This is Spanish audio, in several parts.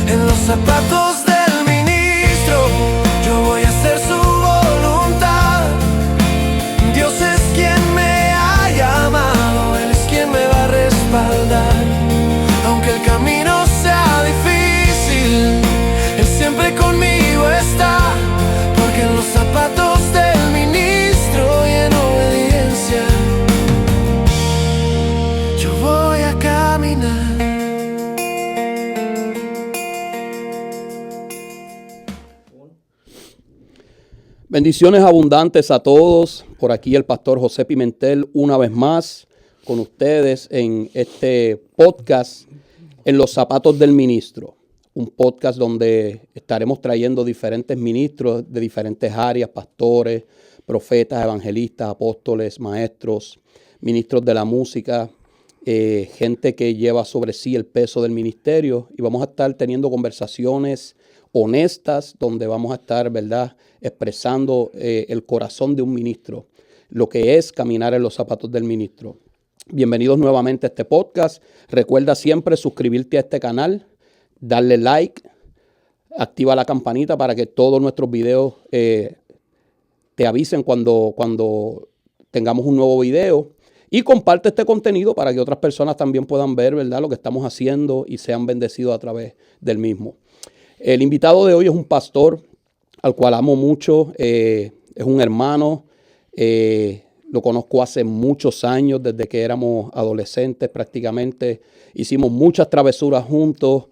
en los zapatos del ministro. Yo voy a hacer su voluntad. Dios es quien me ha llamado, Él es quien me va a respaldar. Aunque el camino sea difícil, Él siempre conmigo está, porque en los zapatos del ministro y en obediencia yo voy a caminar. Bendiciones abundantes a todos. Por aquí el pastor José Pimentel una vez más con ustedes en este podcast En los zapatos del ministro. Un podcast donde estaremos trayendo diferentes ministros de diferentes áreas, pastores, profetas, evangelistas, apóstoles, maestros, ministros de la música, gente que lleva sobre sí el peso del ministerio, y vamos a estar teniendo conversaciones honestas donde vamos a estar, ¿verdad?, expresando el corazón de un ministro, lo que es caminar en los zapatos del ministro. Bienvenidos nuevamente a este podcast. Recuerda siempre suscribirte a este canal, darle like, activa la campanita para que todos nuestros videos te avisen cuando tengamos un nuevo video. Y comparte este contenido para que otras personas también puedan ver, ¿verdad?, lo que estamos haciendo y sean bendecidos a través del mismo. El invitado de hoy es un pastor al cual amo mucho. Es un hermano. Lo conozco hace muchos años, desde que éramos adolescentes prácticamente. Hicimos muchas travesuras juntos.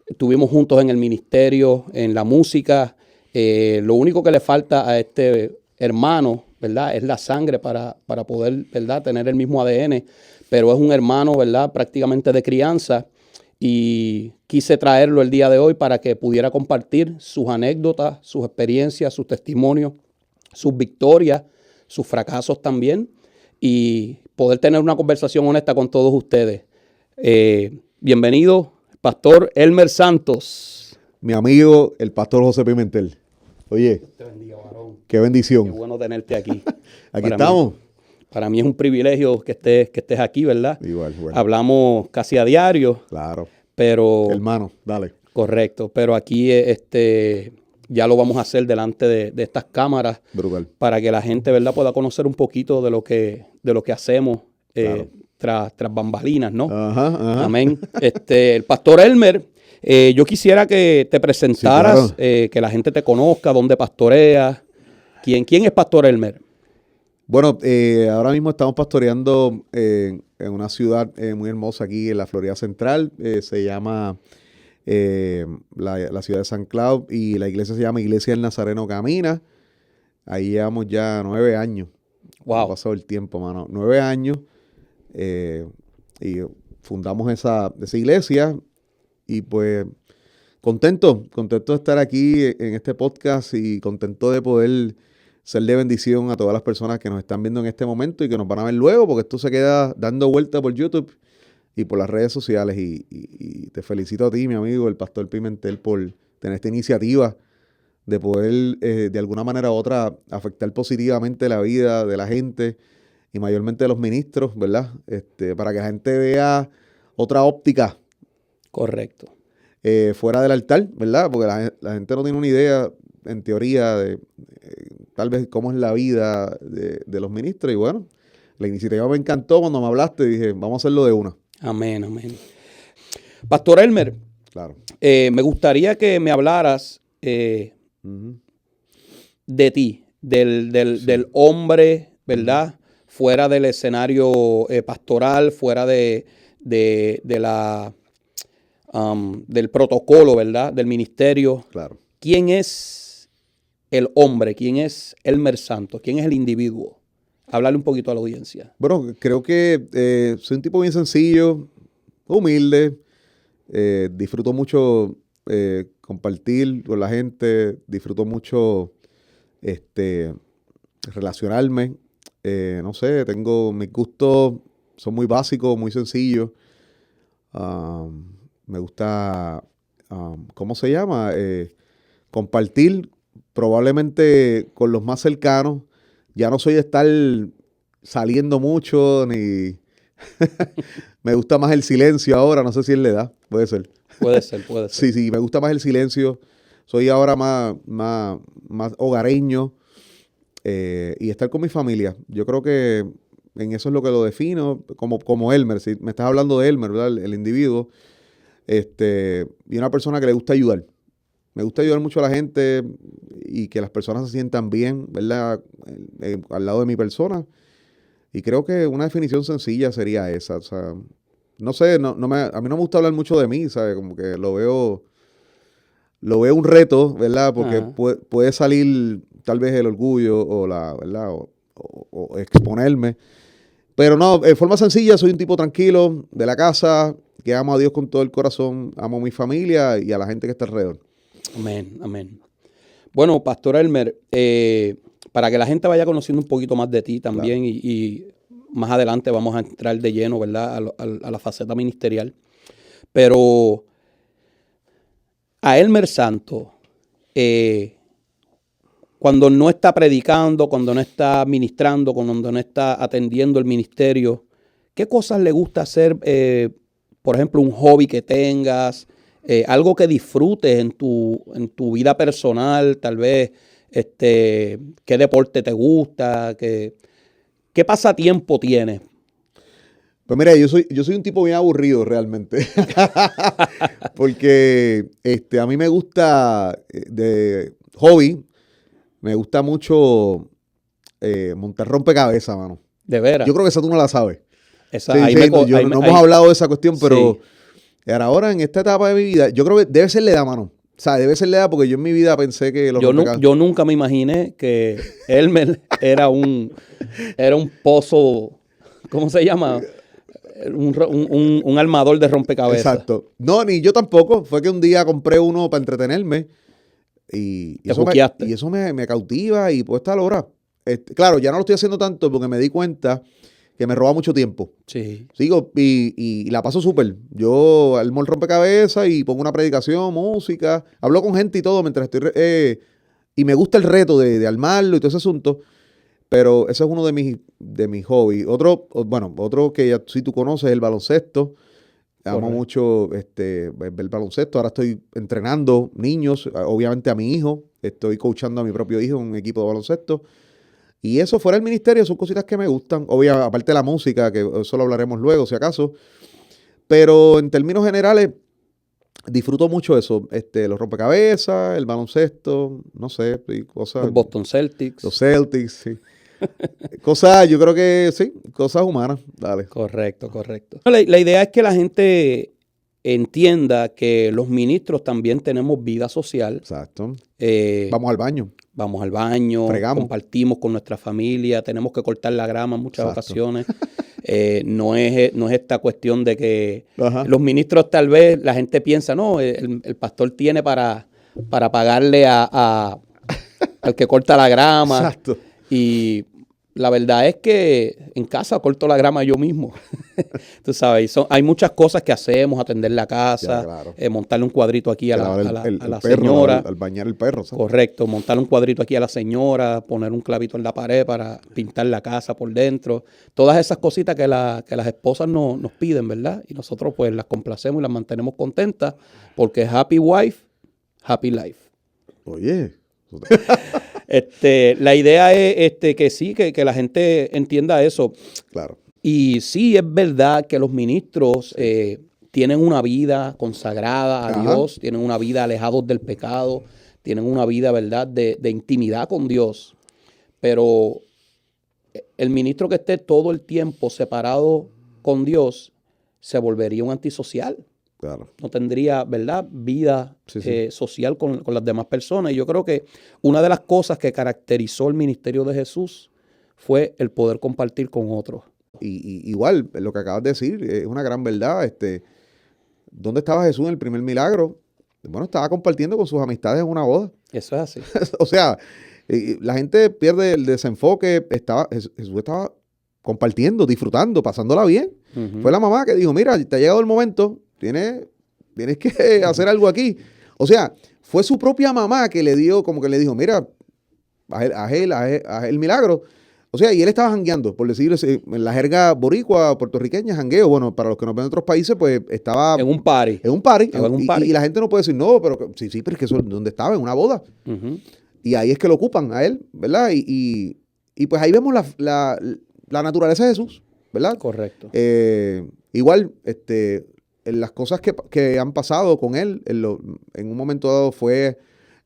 Estuvimos juntos en el ministerio, en la música. Lo único que le falta a este hermano, ¿verdad?, es la sangre para poder, ¿verdad?, tener el mismo ADN. Pero es un hermano, ¿verdad?, prácticamente de crianza. Y quise traerlo el día de hoy para que pudiera compartir sus anécdotas, sus experiencias, sus testimonios, sus victorias, sus fracasos también, y poder tener una conversación honesta con todos ustedes. Bienvenido, Pastor Elmer Santos. Mi amigo, el pastor José Pimentel. Oye, Te bendiga, varón. qué bendición. Qué bueno tenerte aquí. Aquí estamos. Para mí es un privilegio que estés aquí, ¿verdad? Igual. Hablamos casi a diario. Claro. Pero Hermano, dale. correcto, pero aquí ya lo vamos a hacer delante de estas cámaras. Brutal. Para que la gente, ¿verdad?, pueda conocer un poquito de lo que hacemos Claro. tras bambalinas, ¿no? Ajá. Amén. El pastor Elmer, yo quisiera que te presentaras, Sí, claro. que la gente te conozca, dónde pastoreas. ¿Quién es Pastor Elmer? Bueno, ahora mismo estamos pastoreando en una ciudad muy hermosa aquí en la Florida Central. Se llama la ciudad de San Cloud, y la iglesia se llama Iglesia del Nazareno Camina. Ahí llevamos ya 9 años. Wow. Ha pasado el tiempo, mano. 9 años. Y fundamos esa iglesia. Y pues contento de estar aquí en este podcast, y contento de poder ser de bendición a todas las personas que nos están viendo en este momento y que nos van a ver luego, porque esto se queda dando vuelta por YouTube y por las redes sociales. Y te felicito a ti, mi amigo, el pastor Pimentel, por tener esta iniciativa de poder, de alguna manera u otra, afectar positivamente la vida de la gente, y mayormente de los ministros, ¿verdad? Para que la gente vea otra óptica. Correcto. Fuera del altar, ¿verdad? Porque la gente no tiene una idea, en teoría, de tal vez cómo es la vida de los ministros. Y bueno, la iniciativa me encantó cuando me hablaste, dije, vamos a hacerlo de una. Amén. Pastor Elmer, Claro. me gustaría que me hablaras Ujú. de ti, del hombre, ¿verdad? Fuera del escenario pastoral, fuera del protocolo, ¿verdad?, del ministerio. Claro. ¿Quién es el hombre? ¿Quién es Elmer Santos? ¿Quién es el individuo? Háblale un poquito a la audiencia. Bueno, creo que soy un tipo bien sencillo, humilde, disfruto mucho compartir con la gente, disfruto mucho relacionarme. No sé, tengo mis gustos, son muy básicos, muy sencillos. Me gusta, ¿cómo se llama? Compartir probablemente con los más cercanos. Ya no soy de estar saliendo mucho, ni Me gusta más el silencio ahora, no sé si es la edad, puede ser. Puede ser, puede ser. Sí, me gusta más el silencio. Soy ahora más hogareño y estar con mi familia. Yo creo que en eso es lo que lo defino, como Elmer. Si me estás hablando de Elmer, ¿verdad? El individuo. Y una persona que le gusta ayudar. Me gusta ayudar mucho a la gente y que las personas se sientan bien, ¿verdad? Al lado de mi persona. Y creo que una definición sencilla sería esa. O sea, no sé, a mí no me gusta hablar mucho de mí, ¿sabes? Como que lo veo un reto, ¿verdad? Porque Ajá. puede salir tal vez el orgullo o ¿verdad? O exponerme. Pero no, en forma sencilla, soy un tipo tranquilo de la casa, que amo a Dios con todo el corazón, amo a mi familia y a la gente que está alrededor. Amén, amén. Bueno, Pastor Elmer, para que la gente vaya conociendo un poquito más de ti también y más adelante vamos a entrar de lleno, ¿verdad? A la faceta ministerial. Pero a Elmer Santos, cuando no está predicando, cuando no está ministrando, cuando no está atendiendo el ministerio, ¿qué cosas le gusta hacer? Por ejemplo, un hobby que tengas, algo que disfrutes en tu vida personal, tal vez, qué deporte te gusta, qué pasatiempo tienes. Pues mira, yo soy un tipo bien aburrido realmente. Porque a mí me gusta de hobby, me gusta mucho montar rompecabezas, mano. De veras. Yo creo que esa tú no la sabes. Esa, Sí, ahí sí, me no, co- ahí me- no ahí- hemos hablado de esa cuestión, pero sí. ahora en esta etapa de mi vida, yo creo que debe ser la edad, mano. O sea, debe ser la edad porque yo en mi vida pensé que los rompecabezas... Yo nunca me imaginé que Elmer era un pozo, ¿cómo se llama? Un armador de rompecabezas. Exacto. No, ni yo tampoco. Fue que un día compré uno para entretenerme y Te juqueaste. eso me cautiva y puedo estar ahora. Claro, ya no lo estoy haciendo tanto porque me di cuenta que me roba mucho tiempo. Sí. Sigo y la paso súper. Yo armo el rompecabezas y pongo una predicación, música, hablo con gente y todo mientras estoy... y me gusta el reto de armarlo y todo ese asunto. Pero ese es uno de mis hobbies. Otro que ya si tú conoces es el baloncesto. Amo Correcto. mucho ver el baloncesto. Ahora estoy entrenando niños, obviamente a mi hijo. Estoy coachando a mi propio hijo en un equipo de baloncesto. Y eso fuera del ministerio son cositas que me gustan. Obviamente, aparte de la música, que eso lo hablaremos luego, si acaso. Pero en términos generales, disfruto mucho eso. Los rompecabezas, el baloncesto, no sé, cosas. Los Boston Celtics. Los Celtics, sí. Cosas, yo creo que sí, cosas humanas. Dale. Correcto, correcto. La idea es que la gente entienda que los ministros también tenemos vida social. Exacto. Vamos Vamos al al baño. baño, Fregamos. compartimos con nuestra familia, tenemos que cortar la grama en muchas Exacto. ocasiones. No es esta cuestión de que Ajá. los ministros tal vez la gente piensa, no, el pastor tiene para pagarle al que corta la grama. Exacto. Y la verdad es que en casa corto la grama yo mismo. Tú sabes, hay muchas cosas que hacemos, atender la casa, Ya, claro. Montarle un cuadrito aquí a Lavar la el perro, señora. al bañar el perro. ¿sabes? Correcto, montar un cuadrito aquí a la señora, poner un clavito en la pared para pintar la casa por dentro. Todas esas cositas que las esposas nos piden, ¿verdad? Y nosotros pues las complacemos y las mantenemos contentas porque happy wife, happy life. Oye. La idea es que sí, que la gente entienda eso. Claro. Y sí, es verdad que los ministros tienen una vida consagrada a Ajá. Dios, tienen una vida alejados del pecado, tienen una vida, ¿verdad?, de intimidad con Dios. Pero el ministro que esté todo el tiempo separado con Dios se volvería un antisocial. Claro. No tendría, ¿verdad?, vida Sí. social con las demás personas. Y yo creo que una de las cosas que caracterizó el ministerio de Jesús fue el poder compartir con otros. Y igual, lo que acabas de decir es una gran verdad. ¿Dónde estaba Jesús en el primer milagro? Bueno, estaba compartiendo con sus amistades en una boda. Eso es así. O sea, la gente pierde el desenfoque. Jesús estaba compartiendo, disfrutando, pasándola bien. Ujú. Fue la mamá que dijo, mira, te ha llegado el momento, tienes que hacer algo aquí. O sea, fue su propia mamá que le dio, como que le dijo, mira, haz el milagro. O sea, y él estaba jangueando, por decirlo así, en la jerga boricua, puertorriqueña, jangueo. Bueno, para los que nos ven en otros países, pues estaba En un party. en un party. Estaba en un party. Y la gente no puede decir, no, pero sí, pero es que eso, ¿dónde estaba? En una boda. Ujú. Y ahí es que lo ocupan a él, ¿verdad? Y pues ahí vemos la naturaleza de Jesús, ¿verdad? Correcto. Igual, en las cosas que han pasado con él, en un momento dado fue,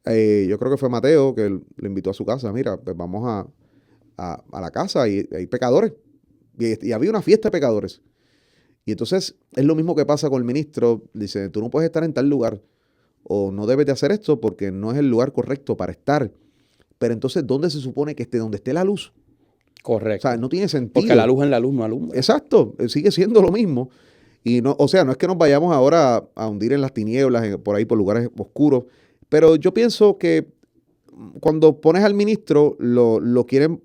yo creo que fue Mateo que lo invitó a su casa. Mira, pues vamos a la casa y hay pecadores. Y había una fiesta de pecadores. Y entonces es lo mismo que pasa con el ministro. Dice, tú no puedes estar en tal lugar o no debes de hacer esto porque no es el lugar correcto para estar. Pero entonces, ¿dónde se supone que esté? Donde esté la luz. O Correcto. sea, no tiene sentido. Porque la luz en la luz no alumbra. Exacto, sigue siendo lo mismo. Y no, o sea, no es que nos vayamos ahora a hundir en las tinieblas, por ahí, por lugares oscuros. Pero yo pienso que cuando pones al ministro, lo quieren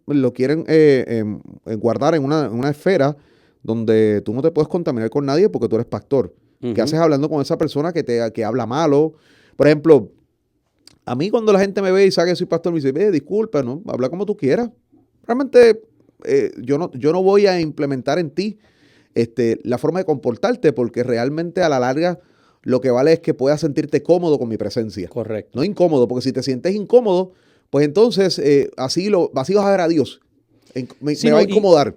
guardar en una esfera donde tú no te puedes contaminar con nadie porque tú eres pastor. Ujú. ¿Qué haces hablando con esa persona que habla malo? Por ejemplo, a mí cuando la gente me ve y sabe que soy pastor, me dice, disculpa, ¿no? Habla como tú quieras. Realmente yo no voy a implementar en ti la forma de comportarte porque realmente a la larga lo que vale es que puedas sentirte cómodo con mi presencia. Correcto. No incómodo, porque si te sientes incómodo, pues entonces así vas a ver a Dios. Sí, Me va a no, incomodar.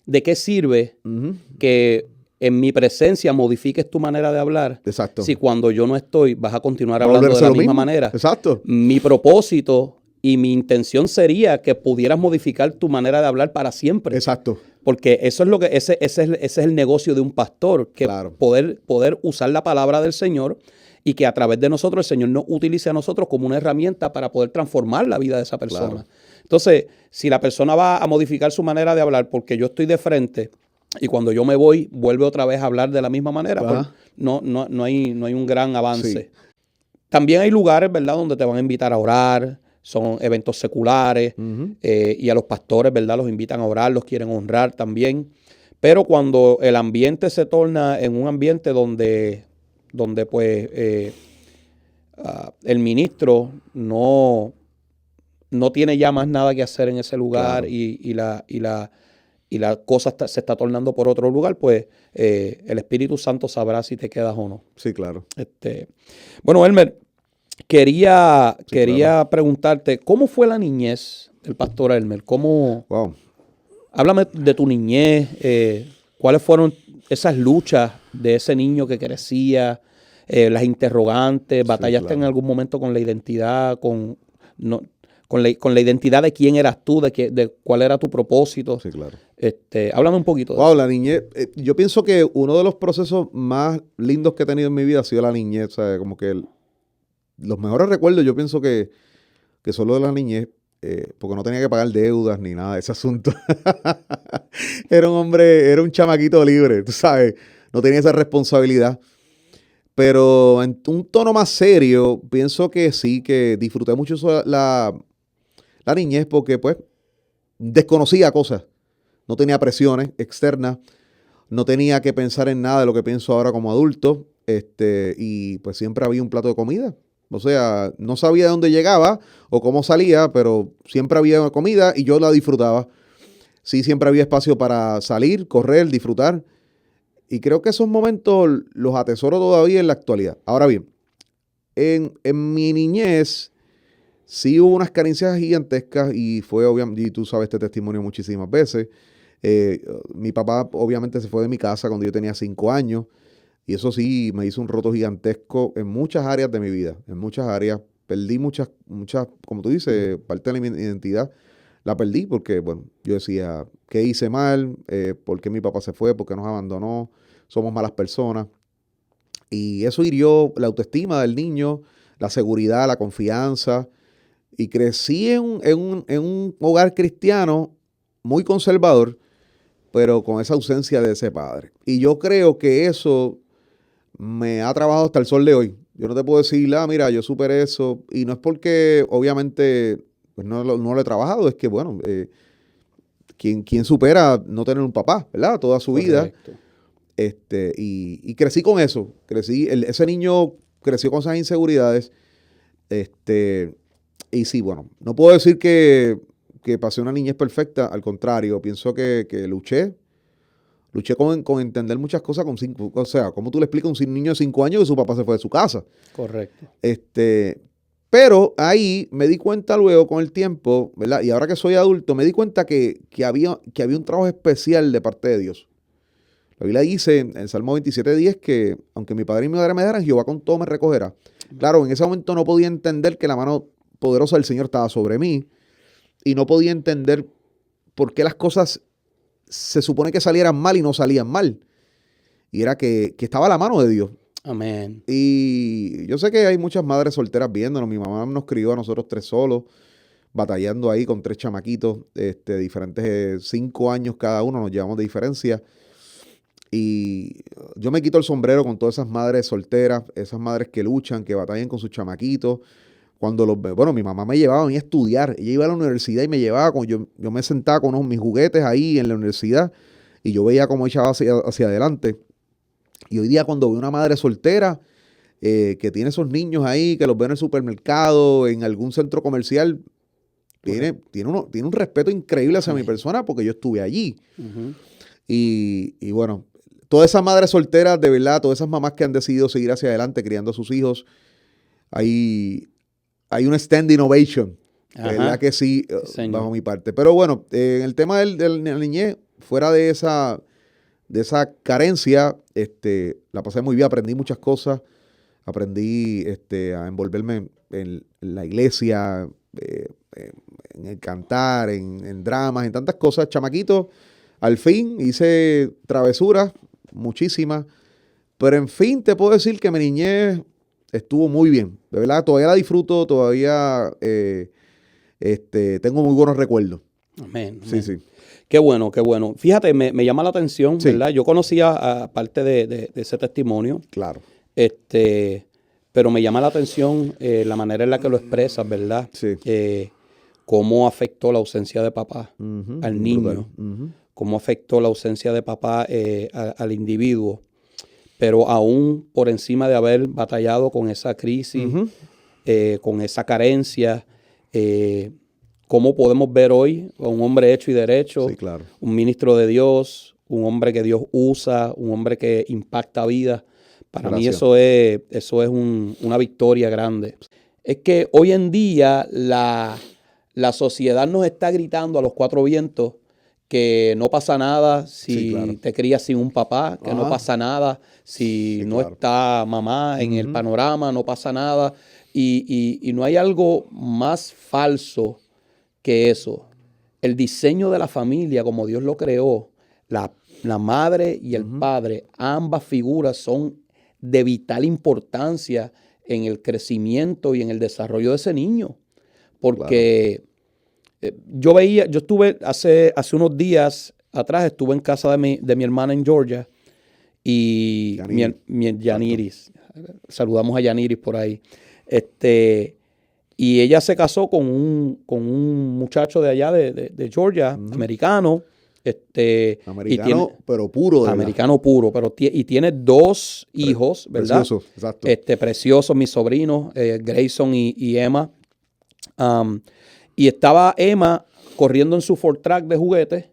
¿De qué sirve Ujú. que en mi presencia modifiques tu manera de hablar? Exacto. Si cuando yo no estoy vas a continuar Va a hablando de volverse la lo misma mismo. manera. Exacto. Mi propósito y mi intención sería que pudieras modificar tu manera de hablar para siempre. Exacto. Porque eso es lo que ese es el negocio de un pastor, que Claro. poder usar la palabra del Señor y que a través de nosotros el Señor nos utilice a nosotros como una herramienta para poder transformar la vida de esa persona. Claro. Entonces, si la persona va a modificar su manera de hablar porque yo estoy de frente y cuando yo me voy vuelve otra vez a hablar de la misma manera, pues Ajá. no hay un gran avance. Sí. También hay lugares, ¿verdad?, donde te van a invitar a orar, son eventos seculares, Ujú. y a los pastores, ¿verdad?, los invitan a orar, los quieren honrar también. Pero cuando el ambiente se torna en un ambiente donde pues el ministro no tiene ya más nada que hacer en ese lugar, Claro. y la cosa se está tornando por otro lugar, pues el Espíritu Santo sabrá si te quedas o no. Sí, claro. Bueno, Elmer, quería claro. preguntarte, ¿cómo fue la niñez del pastor Elmer? Wow. Háblame de tu niñez, ¿cuáles fueron esas luchas de ese niño que crecía, las interrogantes, batallaste claro. en algún momento con la identidad, con la identidad de quién eras tú, de cuál era tu propósito? Sí, claro. Háblame un poquito de Wow, eso. la niñez. Yo pienso que uno de los procesos más lindos que he tenido en mi vida ha sido la niñez. O sea, como que los mejores recuerdos yo pienso que son los de la niñez, porque no tenía que pagar deudas ni nada de ese asunto. Era un chamaquito libre, tú sabes. No tenía esa responsabilidad. Pero en un tono más serio, pienso que sí, que disfruté mucho la niñez porque pues desconocía cosas. No tenía presiones externas, no tenía que pensar en nada de lo que pienso ahora como adulto, y pues siempre había un plato de comida. O sea, no sabía de dónde llegaba o cómo salía, pero siempre había comida y yo la disfrutaba. Sí, siempre había espacio para salir, correr, disfrutar. Y creo que esos momentos los atesoro todavía en la actualidad. Ahora bien, en mi niñez sí hubo unas carencias gigantescas y fue obviamente, y tú sabes este testimonio muchísimas veces. Mi papá obviamente se fue de mi casa cuando yo tenía 5 años y eso sí me hizo un roto gigantesco en muchas áreas de mi vida, en muchas áreas. Perdí muchas, como tú dices, parte de mi identidad la perdí porque, bueno, yo decía, ¿qué hice mal? ¿Por qué mi papá se fue? ¿Por qué nos abandonó? Somos malas personas. Y eso hirió la autoestima del niño, la seguridad, la confianza. Y crecí en un hogar cristiano muy conservador, pero con esa ausencia de ese padre. Y yo creo que eso me ha trabajado hasta el sol de hoy. Yo no te puedo decir, mira, yo superé eso. Y no es porque, obviamente, pues no lo he trabajado. Es que, bueno, ¿quién supera no tener un papá, ¿verdad? Toda su vida. Correcto. Y crecí con eso. Ese niño creció con esas inseguridades. Y sí, bueno, no puedo decir que pasé una niñez perfecta, al contrario, pienso que luché con entender muchas cosas con 5, o sea, ¿cómo tú le explicas a un niño de 5 años que su papá se fue de su casa? Correcto. Pero ahí me di cuenta luego con el tiempo, ¿verdad? Y ahora que soy adulto, me di cuenta que había un trabajo especial de parte de Dios. La Biblia dice en el Salmo 27:10 que aunque mi padre y mi madre me dejaran, Jehová con todo me recogerá. Claro, en ese momento no podía entender que la mano poderosa del Señor estaba sobre mí y no podía entender por qué las cosas se supone que salieran mal y no salían mal. Y era que estaba la mano de Dios. Amén. Y yo sé que hay muchas madres solteras viéndonos. Mi mamá nos crió a nosotros 3 solos, batallando ahí con 3 chamaquitos, diferentes 5 años cada uno, nos llevamos de diferencia. Y yo me quito el sombrero con todas esas madres solteras, esas madres que luchan, que batallan con sus chamaquitos. Cuando los veo, bueno, mi mamá me llevaba a mí a estudiar. Ella iba a la universidad y me llevaba, yo me sentaba con mis juguetes ahí en la universidad y yo veía cómo ella iba hacia adelante. Y hoy día cuando veo una madre soltera que tiene esos niños ahí, que los ve en el supermercado, en algún centro comercial, tiene un respeto increíble hacia mi persona porque yo estuve allí. Uh-huh. Y bueno, todas esas madres solteras, de verdad, todas esas mamás que han decidido seguir hacia adelante criando a sus hijos, hay una standing ovation, ¿verdad? Que sí, bajo mi parte. Pero bueno, en el tema de la niñez, fuera de esa carencia, la pasé muy bien, aprendí muchas cosas, aprendí a envolverme en la iglesia, en el cantar, en dramas, en tantas cosas. Chamaquito, al fin hice travesuras, muchísimas, pero en fin te puedo decir que mi niñez estuvo muy bien, de verdad, todavía la disfruto, todavía tengo muy buenos recuerdos. Amén. Sí, sí. Qué bueno, qué bueno. Fíjate, me llama la atención, Sí. ¿verdad? Yo conocía parte de ese testimonio, Claro. pero me llama la atención la manera en la que lo expresas, ¿verdad? Sí. Cómo afectó la ausencia de papá Uh-huh. al niño, cómo afectó la ausencia de papá al individuo, pero aún por encima de haber batallado con esa crisis, Uh-huh. con esa carencia, cómo podemos ver hoy a un hombre hecho y derecho, Sí, claro. un ministro de Dios, un hombre que Dios usa, un hombre que impacta vidas. Para mí Gracias. eso es una victoria grande. Es que hoy en día la sociedad nos está gritando a los 4 vientos que no pasa nada si Sí, claro. te crías sin un papá, que no Ajá. pasa nada si Sí, no claro. está mamá en el panorama, no pasa nada. Y no hay algo más falso que eso. El diseño de la familia, como Dios lo creó, la madre y el padre, ambas figuras son de vital importancia en el crecimiento y en el desarrollo de ese niño. Porque yo estuve hace unos días atrás, estuve en casa de mi hermana en Georgia y Yaniris. Saludamos a Yaniris por ahí. Y ella se casó con un muchacho de allá de Georgia, americano. Americano, pero puro. De americano puro, pero tiene 2 hijos, ¿verdad? Preciosos, exacto. Preciosos, mis sobrinos, Grayson y Emma. Y estaba Emma corriendo en su Ford Track de juguetes,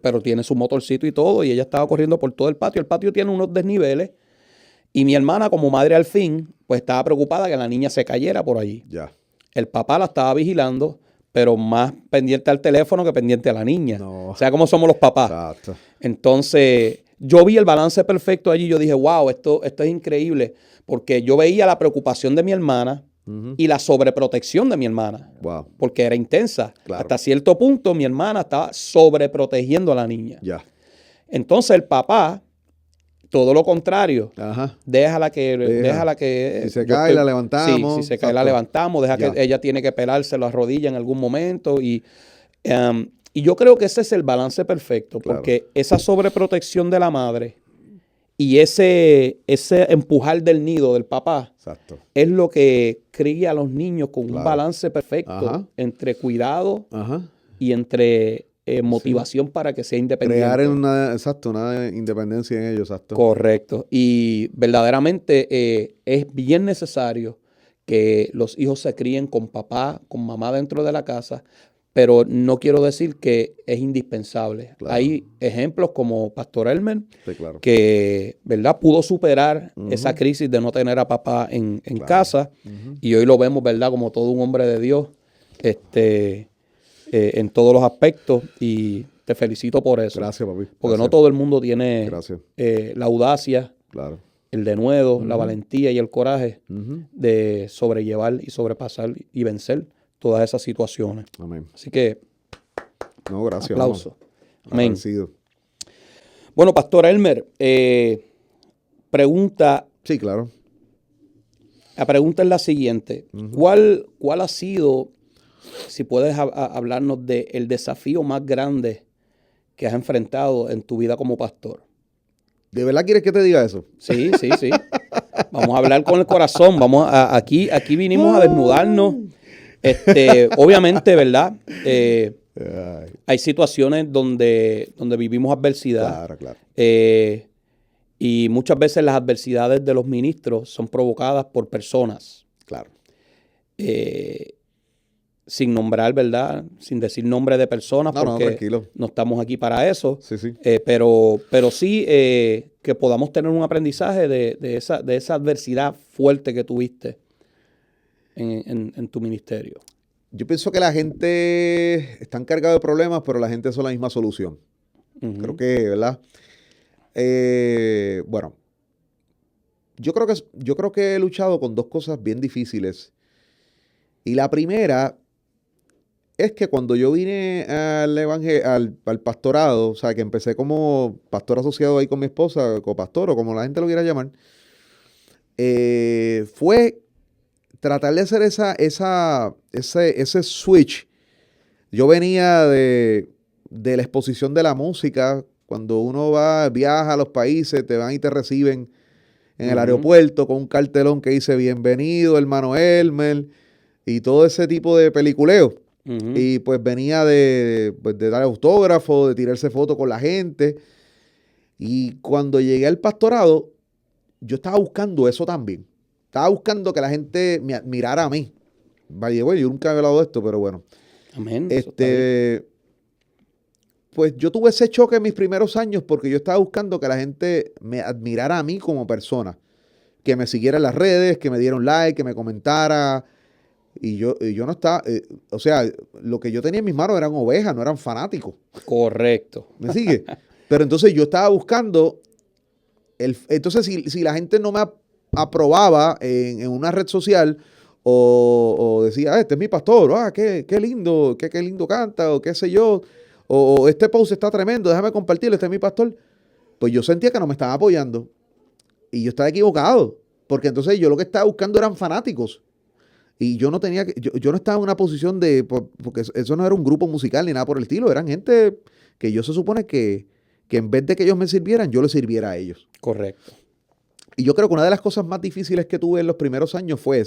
pero tiene su motorcito y todo, y ella estaba corriendo por todo el patio. El patio tiene unos desniveles, y mi hermana, como madre al fin, pues estaba preocupada que la niña se cayera por allí. Ya. El papá la estaba vigilando, pero más pendiente al teléfono que pendiente a la niña. No. O sea, cómo somos los papás. Exacto. Entonces, yo vi el balance perfecto allí. Yo dije, wow, esto es increíble. Porque yo veía la preocupación de mi hermana y la sobreprotección de mi hermana. Wow. Porque era intensa. Claro. Hasta cierto punto, mi hermana estaba sobreprotegiendo a la niña. Ya. Entonces, el papá, todo lo contrario. Ajá. Déjala que... Si se cae, la levantamos. Sí, si se cae, la levantamos. Deja Ya. que ella tiene que pelarse las rodillas en algún momento. Y yo creo que ese es el balance perfecto. Claro. Porque esa sobreprotección de la madre y ese empujar del nido del papá Exacto. es lo que cría a los niños con un Claro. balance perfecto. Ajá. Entre cuidado Ajá. y entre motivación para que sea independiente. Crear una independencia en ellos, exacto. Correcto. Y verdaderamente es bien necesario que los hijos se críen con papá, con mamá dentro de la casa, pero no quiero decir que es indispensable. Claro. Hay ejemplos como Pastor Elmer, Sí, claro. que, ¿verdad?, pudo superar Ujú. esa crisis de no tener a papá en Claro. casa, Ujú. y hoy lo vemos, ¿verdad?, como todo un hombre de Dios, en todos los aspectos, y te felicito por eso. Gracias, papi. Porque no Gracias. todo el mundo tiene Gracias. la audacia, Claro. el denuedo, la Ujú. valentía y el coraje Ujú. de sobrellevar y sobrepasar y vencer todas esas situaciones. Amén. Así que, No, gracias. aplauso. hermano. Amén. Agradecido. Bueno, Pastor Elmer, pregunta, Sí, claro. la pregunta es la siguiente. Ujú. ¿Cuál ha sido, si puedes hablarnos del desafío más grande que has enfrentado en tu vida como pastor? ¿De verdad quieres que te diga eso? Sí, sí, sí. Vamos a hablar con el corazón. Aquí vinimos a desnudarnos. Obviamente, ¿verdad? Ay, Hay situaciones donde vivimos adversidad. claro, claro. Y muchas veces las adversidades de los ministros son provocadas por personas. Claro. Sin nombrar, ¿verdad? Sin decir nombre de personas, No, porque tranquilo. no estamos aquí para eso. Sí, sí. Pero sí que podamos tener un aprendizaje de esa adversidad fuerte que tuviste en tu ministerio. Yo pienso que la gente está cargada de problemas, pero la gente es la misma solución. Ujú. Creo que, ¿verdad? Bueno, yo creo que he luchado con dos cosas bien difíciles. Y la primera es que cuando yo vine al pastorado, o sea, que empecé como pastor asociado ahí con mi esposa, copastor o como la gente lo quiera llamar, fue tratar de hacer ese switch. Yo venía de la exposición de la música. Cuando uno viaja a los países, te van y te reciben en el Ujú. aeropuerto con un cartelón que dice bienvenido, hermano Elmer, y todo ese tipo de peliculeo. Ujú. Y pues venía de dar autógrafo, de tirarse fotos con la gente. Y cuando llegué al pastorado, yo estaba buscando eso también. Estaba buscando que la gente me admirara a mí. Vaya, bueno, yo nunca había hablado de esto, pero bueno. Amén. Eso está bien. Pues yo tuve ese choque en mis primeros años porque yo estaba buscando que la gente me admirara a mí como persona. Que me siguiera en las redes, que me diera un like, que me comentara. Y yo no estaba, o sea, lo que yo tenía en mis manos eran ovejas, no eran fanáticos. Correcto. ¿Me sigue? Pero entonces yo estaba buscando, entonces si la gente no me aprobaba en una red social o decía, este es mi pastor, qué lindo, qué lindo canta, o qué sé yo, o este post está tremendo, déjame compartirlo, este es mi pastor, pues yo sentía que no me estaba apoyando. Y yo estaba equivocado, porque entonces yo lo que estaba buscando eran fanáticos. Y yo no tenía yo no estaba en una posición porque eso no era un grupo musical ni nada por el estilo, eran gente que yo se supone que en vez de que ellos me sirvieran, yo les sirviera a ellos. Correcto. Y yo creo que una de las cosas más difíciles que tuve en los primeros años fue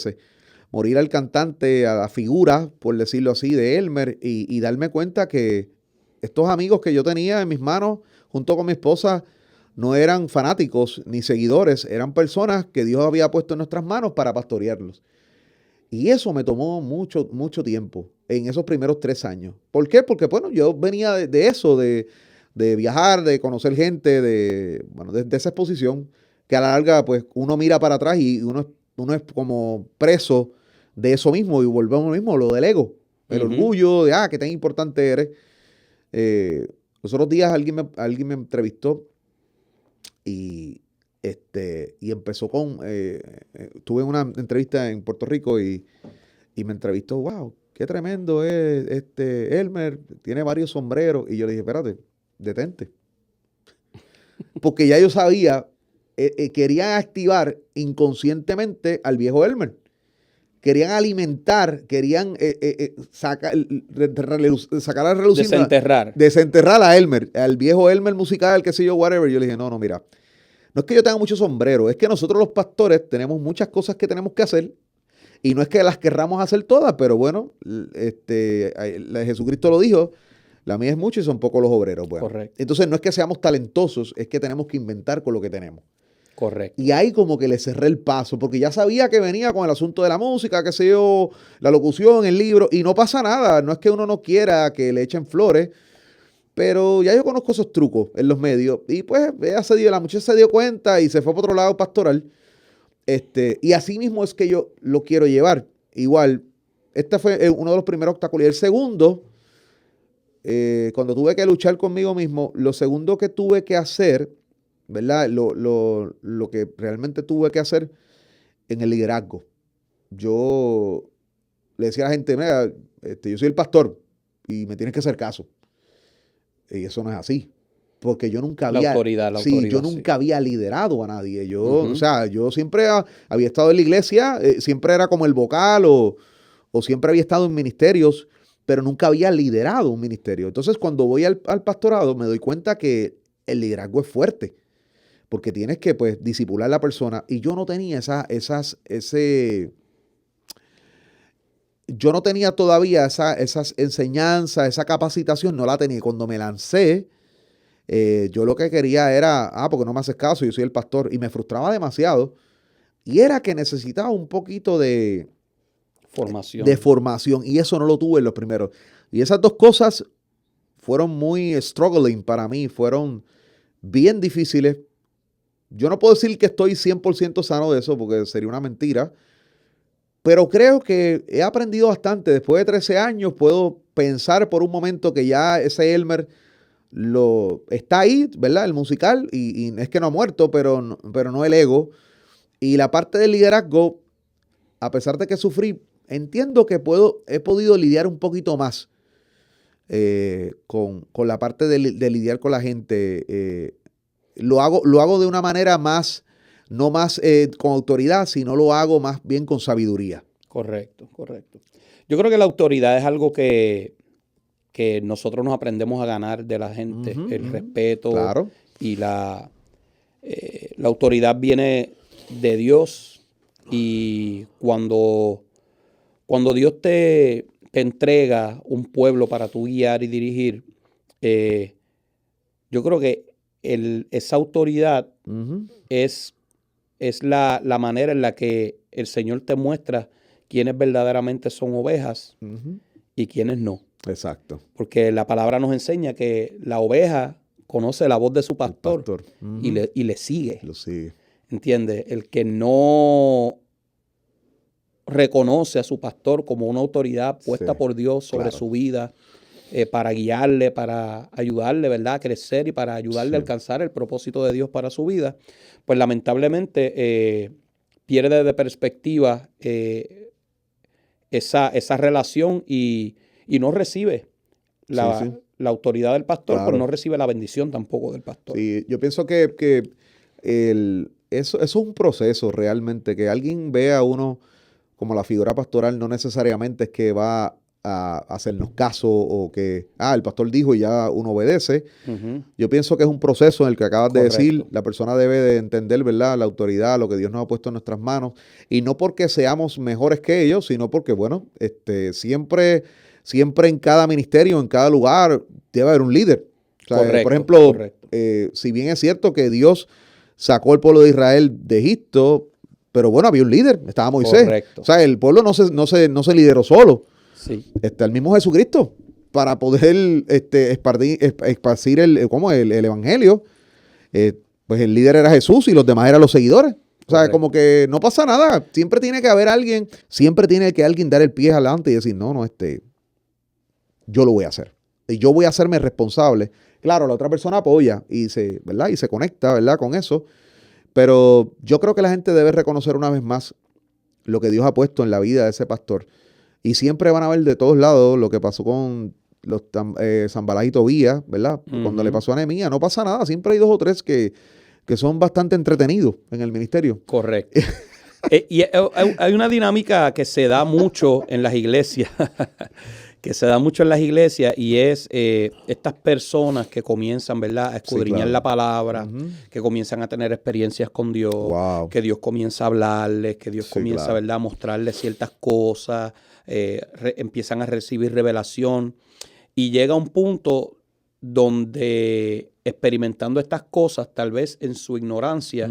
morir al cantante, a la figura, por decirlo así, de Elmer, y darme cuenta que estos amigos que yo tenía en mis manos, junto con mi esposa, no eran fanáticos ni seguidores, eran personas que Dios había puesto en nuestras manos para pastorearlos. Y eso me tomó mucho, mucho tiempo en esos primeros 3 años. ¿Por qué? Porque, bueno, yo venía de eso, de viajar, de conocer gente, de esa exposición, que a la larga, pues, uno mira para atrás y uno es como preso de eso mismo y volvemos lo mismo, lo del ego, el Ujú. orgullo de, qué tan importante eres. Los otros días alguien me entrevistó y empezó tuve una entrevista en Puerto Rico y me entrevistó, wow, qué tremendo es Elmer, tiene varios sombreros. Y yo le dije, espérate, detente. Porque ya yo sabía, querían activar inconscientemente al viejo Elmer. Querían alimentar, querían sacar a relucir. Desenterrar a Elmer, al viejo Elmer musical, qué sé yo, whatever. Yo le dije, no, mira, no es que yo tenga muchos sombreros, es que nosotros los pastores tenemos muchas cosas que tenemos que hacer y no es que las querramos hacer todas, pero bueno, Jesucristo lo dijo, la mía es mucho y son pocos los obreros. Bueno, Correcto. entonces no es que seamos talentosos, es que tenemos que inventar con lo que tenemos. Correcto. Y ahí como que le cerré el paso, porque ya sabía que venía con el asunto de la música, qué sé yo, la locución, el libro, y no pasa nada. No es que uno no quiera que le echen flores, pero ya yo conozco esos trucos en los medios. Y pues la muchacha se dio cuenta y se fue por otro lado pastoral. Y así mismo es que yo lo quiero llevar. Igual, este fue uno de los primeros obstáculos. Y el segundo, cuando tuve que luchar conmigo mismo, lo segundo que tuve que hacer, ¿verdad? Lo que realmente tuve que hacer en el liderazgo. Yo le decía a la gente, mira, yo soy el pastor y me tienes que hacer caso. Y eso no es así. Porque yo nunca había... La autoridad, yo nunca había liderado a nadie. Yo, Ujú. o sea, yo siempre había estado en la iglesia, siempre era como el vocal o siempre había estado en ministerios, pero nunca había liderado un ministerio. Entonces, cuando voy al pastorado, me doy cuenta que el liderazgo es fuerte, porque tienes que, pues, disipular a la persona. Y yo no tenía yo no tenía todavía esas enseñanzas, esa capacitación, no la tenía. Cuando me lancé, yo lo que quería era, porque no me haces caso, yo soy el pastor, y me frustraba demasiado. Y era que necesitaba un poquito de formación, y eso no lo tuve en los primeros. Y esas dos cosas fueron muy struggling para mí, fueron bien difíciles. Yo no puedo decir que estoy 100% sano de eso, porque sería una mentira, pero creo que he aprendido bastante. Después de 13 años puedo pensar por un momento que ya ese Elmer está ahí, ¿verdad? El musical, y es que no ha muerto, pero no el ego. Y la parte del liderazgo, a pesar de que sufrí, entiendo que he podido lidiar un poquito más con la parte de lidiar con la gente. Lo hago de una manera más, no más con autoridad, sino lo hago más bien con sabiduría. Correcto. Yo creo que la autoridad es algo que nosotros nos aprendemos a ganar de la gente. El respeto, claro, y la autoridad viene de Dios. Y cuando Dios te entrega un pueblo para tú guiar y dirigir, yo creo que esa autoridad es la manera en la que el Señor te muestra quiénes verdaderamente son ovejas y quiénes no. Exacto. Porque la palabra nos enseña que la oveja conoce la voz de su pastor, y le sigue. Lo sigue. ¿Entiendes? El que no reconoce a su pastor como una autoridad puesta por Dios sobre su vida, para guiarle, para ayudarle, ¿verdad?, a crecer y para ayudarle a alcanzar el propósito de Dios para su vida, pues lamentablemente pierde de perspectiva esa relación y no recibe la autoridad del pastor, pues no recibe la bendición tampoco del pastor. Sí, yo pienso que eso es un proceso realmente, que alguien vea a uno como la figura pastoral no necesariamente es que va a hacernos caso o que, el pastor dijo y ya uno obedece. Yo pienso que es un proceso en el que acabas de decir, la persona debe de entender, ¿verdad?, la autoridad, lo que Dios nos ha puesto en nuestras manos, y no porque seamos mejores que ellos, sino porque, bueno, siempre en cada ministerio, en cada lugar, debe haber un líder. O sea, por ejemplo, si bien es cierto que Dios sacó al pueblo de Israel de Egipto, pero bueno, había un líder, estaba Moisés. O sea, el pueblo no se lideró solo. Sí. El mismo Jesucristo, para poder esparcir el evangelio, pues el líder era Jesús y los demás eran los seguidores. O sea, como que no pasa nada. Siempre tiene que haber alguien, siempre tiene que alguien dar el pie adelante y decir, no, yo lo voy a hacer. Y yo voy a hacerme responsable. Claro, la otra persona apoya y ¿verdad?, y se conecta, ¿verdad?, con eso. Pero yo creo que la gente debe reconocer una vez más lo que Dios ha puesto en la vida de ese pastor. Y siempre van a ver de todos lados lo que pasó con los Sanballat y Tobías, ¿verdad? Cuando le pasó a Nehemías, no pasa nada. Siempre hay 2 o 3 que son bastante entretenidos en el ministerio. Correcto. Y hay una dinámica que se da mucho en las iglesias, y es estas personas que comienzan, ¿verdad?, a escudriñar la palabra, que comienzan a tener experiencias con Dios, que Dios comienza a hablarles, que Dios comienza, ¿verdad?, a mostrarles ciertas cosas, empiezan a recibir revelación, y llega un punto donde, experimentando estas cosas, tal vez en su ignorancia,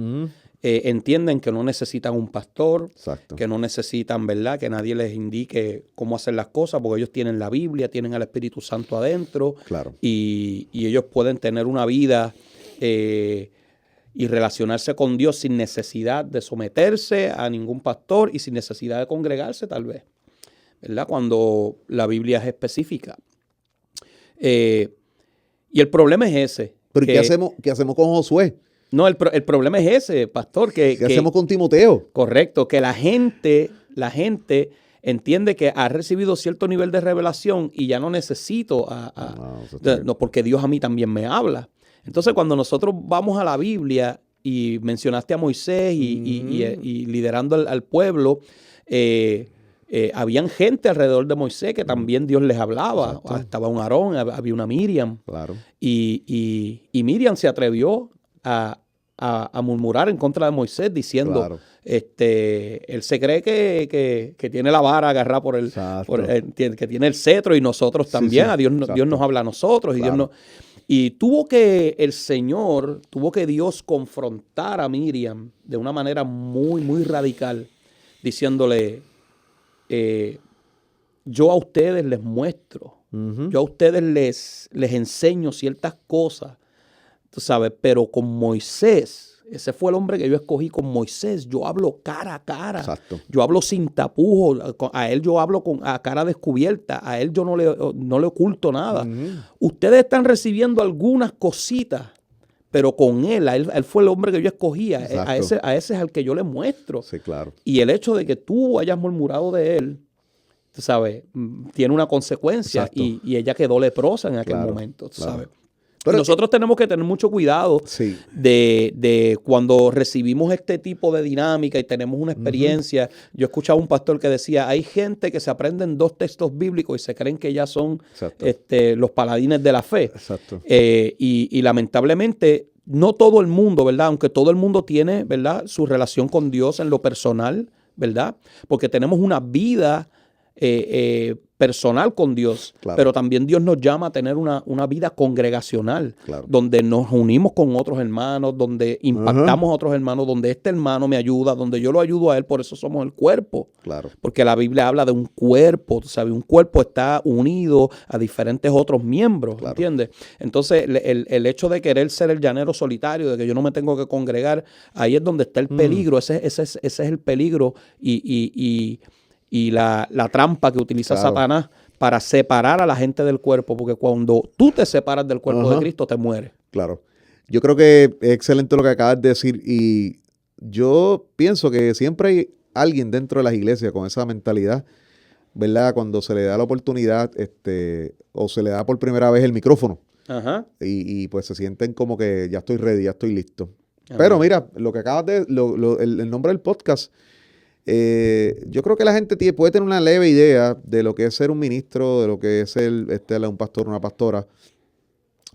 entienden que no necesitan un pastor, Exacto. que no necesitan, ¿verdad?, que nadie les indique cómo hacer las cosas, porque ellos tienen la Biblia, tienen al Espíritu Santo adentro, Claro. y ellos pueden tener una vida y relacionarse con Dios sin necesidad de someterse a ningún pastor y sin necesidad de congregarse, tal vez, ¿verdad?, cuando la Biblia es específica. Y el problema es ese. Pero ¿qué hacemos con Josué? No, el problema es ese, pastor. ¿Qué hacemos con Timoteo? Correcto, que la gente entiende que ha recibido cierto nivel de revelación y ya no necesito no, porque Dios a mí también me habla. Entonces, cuando nosotros vamos a la Biblia y mencionaste a Moisés y liderando al pueblo, habían gente alrededor de Moisés que también Dios les hablaba. Exacto. Estaba un Aarón, había una Miriam. Claro. Y Miriam se atrevió a murmurar en contra de Moisés diciendo, Claro. Él se cree que tiene la vara agarrada que tiene el cetro, y nosotros también. Sí, A Dios exacto. nos habla a nosotros. Claro. Y tuvo que Dios confrontar a Miriam de una manera muy, muy radical, diciéndole, yo a ustedes les muestro, yo a ustedes les enseño ciertas cosas, tú sabes, pero con Moisés, ese fue el hombre que yo escogí. Con Moisés yo hablo cara a cara. Exacto. Yo hablo sin tapujos. A él yo hablo a cara descubierta. A él yo no le oculto nada. Ustedes están recibiendo algunas cositas, pero con él fue el hombre que yo escogía. A ese es al que yo le muestro. Sí, claro. Y el hecho de que tú hayas murmurado de él, tú sabes, tiene una consecuencia. Y ella quedó leprosa en aquel momento, tú sabes. Pero nosotros tenemos que tener mucho cuidado de cuando recibimos este tipo de dinámica y tenemos una experiencia. Yo escuchaba un pastor que decía, hay gente que se aprenden 2 textos bíblicos y se creen que ya son los paladines de la fe. Exacto. Y lamentablemente no todo el mundo, ¿verdad? Aunque todo el mundo tiene, ¿verdad?, su relación con Dios en lo personal, ¿verdad? Porque tenemos una vida personal con Dios, claro. Pero también Dios nos llama a tener una vida congregacional, claro. Donde nos unimos con otros hermanos, donde impactamos a otros hermanos, donde este hermano me ayuda, donde yo lo ayudo a él, por eso somos el cuerpo. Claro. Porque la Biblia habla de un cuerpo, ¿sabes? Un cuerpo está unido a diferentes otros miembros, claro. ¿Entiendes? Entonces, el hecho de querer ser el llanero solitario, de que yo no me tengo que congregar, ahí es donde está el peligro, ese es el peligro y la trampa que utiliza Satanás para separar a la gente del cuerpo, porque cuando tú te separas del cuerpo de Cristo, te mueres. Claro. Yo creo que es excelente lo que acabas de decir, y yo pienso que siempre hay alguien dentro de las iglesias con esa mentalidad, ¿verdad? Cuando se le da la oportunidad o se le da por primera vez el micrófono, y pues se sienten como que ya estoy ready, ya estoy listo. Pero mira, lo que acabas de... el nombre del podcast... yo creo que la gente puede tener una leve idea de lo que es ser un ministro, de lo que es ser un pastor, una pastora,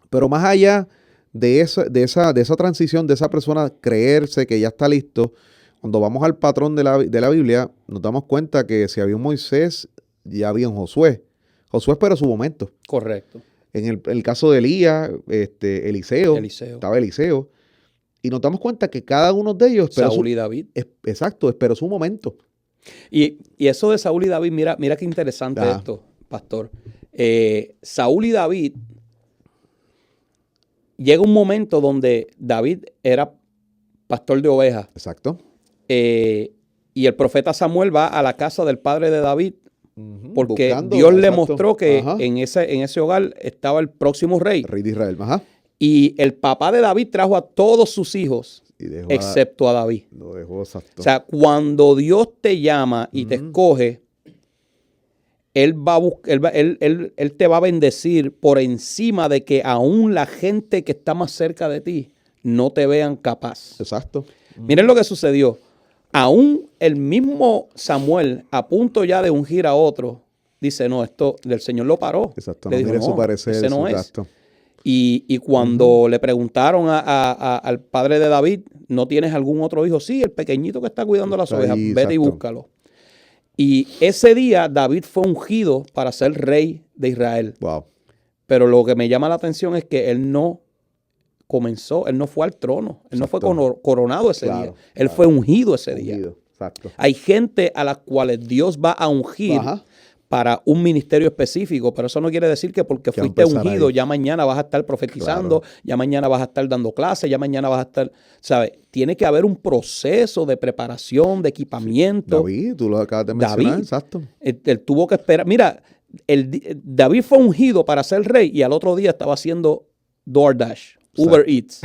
pero más allá de esa transición, de esa persona creerse que ya está listo, cuando vamos al patrón de la Biblia, nos damos cuenta que si había un Moisés, ya había un Josué. Josué esperó su momento. Correcto. En el caso de Elías, Eliseo. Estaba Eliseo. Y nos damos cuenta que cada uno de ellos esperó Saúl y David. Esperó su momento. Y eso de Saúl y David, mira qué interesante esto, pastor. Saúl y David, llega un momento donde David era pastor de ovejas. Exacto. Y el profeta Samuel va a la casa del padre de David, porque Dios le mostró que en ese hogar estaba el próximo rey. El rey de Israel. Y el papá de David trajo a todos sus hijos, excepto a David. Lo dejó, exacto. O sea, cuando Dios te llama y te escoge, Él te va a bendecir por encima de que aún la gente que está más cerca de ti no te vean capaz. Exacto. Miren lo que sucedió. Aún el mismo Samuel, a punto ya de ungir a otro, dice, no, esto el Señor lo paró. Exacto. Le dijo, no, su parecer, ese no exacto. es. Y cuando le preguntaron al padre de David, ¿no tienes algún otro hijo? Sí, el pequeñito que está cuidando las ovejas, vete y búscalo. Y ese día David fue ungido para ser rey de Israel. Wow. Pero lo que me llama la atención es que él no comenzó, él no fue al trono, él no fue Exacto. coronado ese Claro, día, él claro. fue ungido ese día. Ungido. Exacto. Hay gente a las cuales Dios va a ungir Ajá. para un ministerio específico, pero eso no quiere decir que porque Que va a fuiste empezar ungido ahí. ya mañana vas a estar profetizando, Claro. ya mañana vas a estar dando clases, ya mañana vas a estar, ¿sabes? Tiene que haber un proceso de preparación, de equipamiento. David, tú lo acabas de mencionar, David. exacto. Él tuvo que esperar. Mira, David fue ungido para ser rey y al otro día estaba haciendo DoorDash, Uber Eats,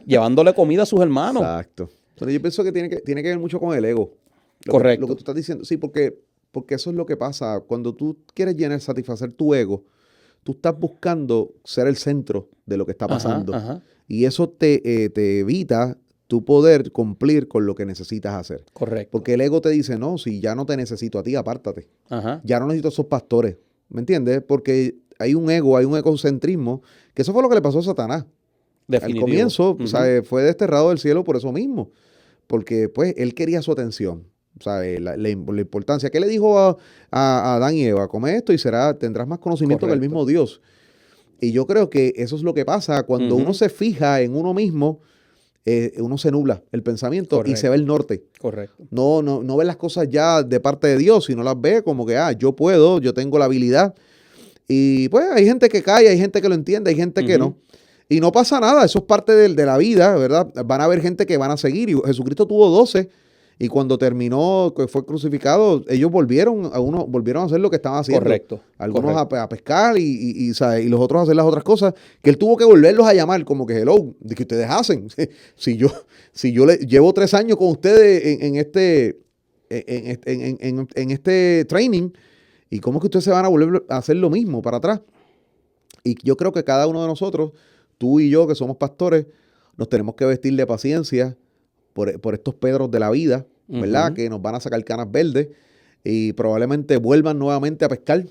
llevándole comida a sus hermanos. Exacto. Entonces, yo pienso que tiene que ver mucho con el ego. Correcto. Lo que tú estás diciendo. Sí, porque eso es lo que pasa. Cuando tú quieres satisfacer tu ego, tú estás buscando ser el centro de lo que está pasando. Ajá. Y eso te evita tu poder cumplir con lo que necesitas hacer. Correcto. Porque el ego te dice, no, si ya no te necesito a ti, apártate. Ajá. Ya no necesito a esos pastores. ¿Me entiendes? Porque hay un ego, hay un egocentrismo, que eso fue lo que le pasó a Satanás. Definitivo. Al comienzo, Ujú. ¿sabes? Fue desterrado del cielo por eso mismo. Porque, pues, él quería su atención. ¿Sabes? La importancia. ¿Qué le dijo a Adán y Eva? Come esto y tendrás más conocimiento que el Correcto. mismo Dios. Y yo creo que eso es lo que pasa cuando Ujú. uno se fija en uno mismo, uno se nubla el pensamiento y Correcto. se ve el norte. Correcto. No ve las cosas ya de parte de Dios, sino las ve como que, yo puedo, yo tengo la habilidad. Y pues hay gente que cae, hay gente que lo entiende, hay gente que Ujú. no. Y no pasa nada, eso es parte de la vida, ¿verdad? Van a haber gente que van a seguir. Y Jesucristo tuvo 12 y cuando terminó, que fue crucificado, ellos volvieron a hacer lo que estaban haciendo. Correcto. Algunos Correcto. a pescar ¿sabes? Y los otros a hacer las otras cosas, que él tuvo que volverlos a llamar, como que hello, de que ustedes hacen. Si yo llevo 3 años con ustedes en este training, ¿y cómo es que ustedes se van a volver a hacer lo mismo para atrás? Y yo creo que cada uno de nosotros, tú y yo que somos pastores, nos tenemos que vestir de paciencia por estos Pedros de la vida, ¿verdad? Ujú. Que nos van a sacar canas verdes y probablemente vuelvan nuevamente a pescar.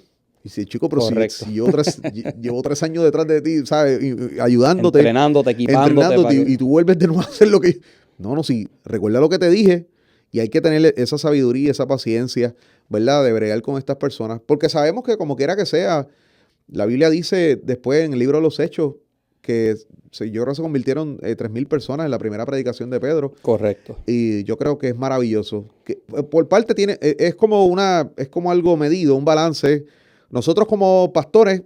Y si, chico, pero Correcto. si llevo 3 años detrás de ti, ¿sabes? Y ayudándote, Entrenándote, equipándote. para que- y tú vuelves de nuevo a hacer lo que... No, sí, recuerda lo que te dije y hay que tener esa sabiduría, esa paciencia, ¿verdad? De bregar con estas personas. Porque sabemos que como quiera que sea, la Biblia dice después en el libro de los Hechos que yo creo que se convirtieron 3,000 personas en la primera predicación de Pedro. Correcto. Y yo creo que es maravilloso. Que, por parte es como algo medido, un balance. Nosotros como pastores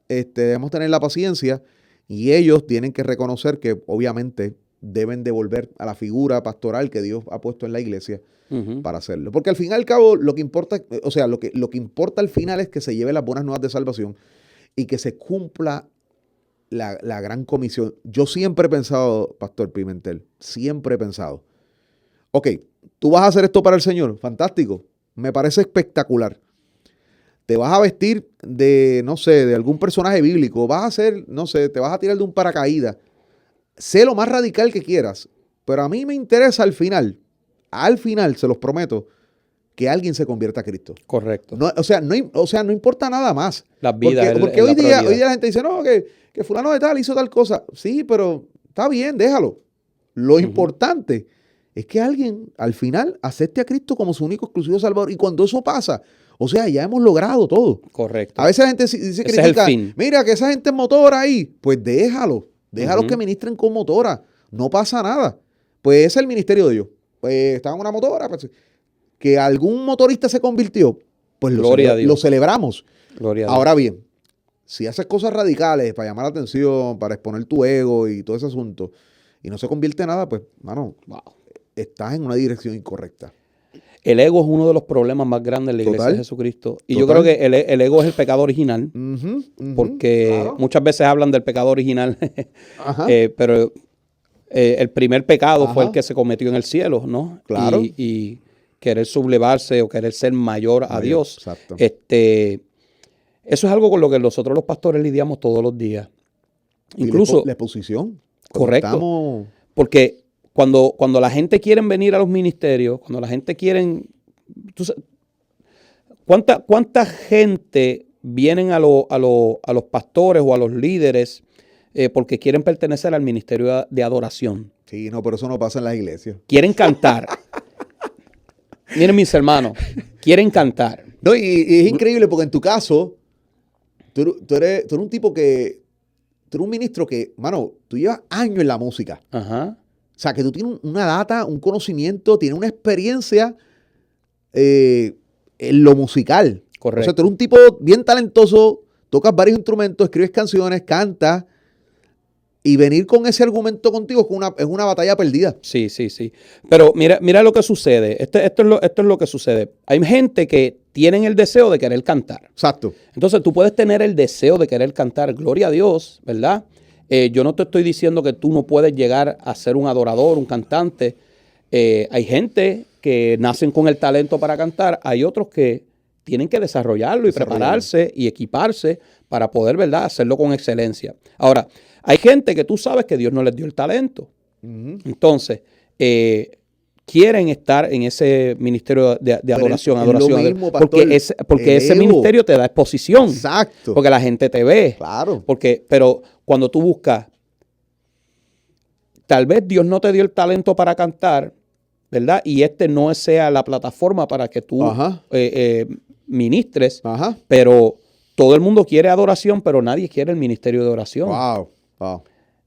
debemos tener la paciencia y ellos tienen que reconocer que obviamente deben devolver a la figura pastoral que Dios ha puesto en la iglesia Ujú. para hacerlo. Porque al fin y al cabo lo que importa, o sea, lo que importa al final es que se lleven las buenas nuevas de salvación y que se cumpla la gran comisión. Yo siempre he pensado, Pastor Pimentel, siempre he pensado, ok, tú vas a hacer esto para el Señor, fantástico, me parece espectacular. Te vas a vestir de, no sé, de algún personaje bíblico, vas a hacer, no sé, te vas a tirar de un paracaídas. Sé lo más radical que quieras, pero a mí me interesa al final, se los prometo, que alguien se convierta a Cristo. Correcto. No, o sea, no importa nada más. Las vidas. Porque hoy día la gente dice, no, que fulano de tal hizo tal cosa. Sí, pero está bien, déjalo. Lo importante es que alguien al final acepte a Cristo como su único exclusivo salvador. Y cuando eso pasa, o sea, ya hemos logrado todo. Correcto. A veces la gente dice, Ese critica, es el fin. mira que esa gente es motora ahí. Pues déjalos Ujú. que ministren con motora. No pasa nada. Pues ese es el ministerio de Dios. Pues estaba en una motora, pues, que algún motorista se convirtió, pues Gloria a Dios. lo celebramos. Gloria a Dios. Ahora bien, si haces cosas radicales para llamar la atención, para exponer tu ego y todo ese asunto, y no se convierte en nada, pues, mano, Wow. estás en una dirección incorrecta. El ego es uno de los problemas más grandes de la iglesia Total. de Jesucristo. Y Total. yo creo que el ego es el pecado original, Ujú, ujú, porque claro. muchas veces hablan del pecado original, Ajá. pero el primer pecado fue Ajá. el que se cometió en el cielo, ¿no? Claro. Y querer sublevarse o querer ser mayor a Mayor, Dios. exacto. Eso es algo con lo que nosotros los pastores lidiamos todos los días. Y Incluso, la exposición. Cuando correcto. estamos- porque cuando la gente quiere venir a los ministerios, cuando la gente quiere... ¿Cuánta gente vienen a los pastores o a los líderes porque quieren pertenecer al ministerio de adoración? Sí, no, pero eso no pasa en las iglesias. Quieren cantar. Miren mis hermanos, quieren cantar. No, y es increíble porque en tu caso, tú eres un tipo que tú eres un ministro que, mano, tú llevas años en la música. Ajá. O sea, que tú tienes una data, un conocimiento, tienes una experiencia en lo musical. Correcto. O sea, tú eres un tipo bien talentoso, tocas varios instrumentos, escribes canciones, cantas, y venir con ese argumento contigo es una batalla perdida. Sí. Pero mira lo que sucede. Esto es lo que sucede. Hay gente que tienen el deseo de querer cantar. Exacto. Entonces tú puedes tener el deseo de querer cantar. Gloria a Dios, ¿verdad? Yo no te estoy diciendo que tú no puedes llegar a ser un adorador, un cantante. Hay gente que nacen con el talento para cantar. Hay otros que tienen que desarrollarlo y prepararse y equiparse para poder, ¿verdad?, hacerlo con excelencia. Ahora, hay gente que tú sabes que Dios no les dio el talento. Uh-huh. Entonces, quieren estar en ese ministerio de adoración. Mismo, pastor, porque ese ministerio te da exposición. Exacto. Porque la gente te ve. Claro. Pero cuando tú buscas, tal vez Dios no te dio el talento para cantar, ¿verdad? Y no sea la plataforma para que tú ministres. Ajá. Pero todo el mundo quiere adoración, pero nadie quiere el ministerio de oración. Wow.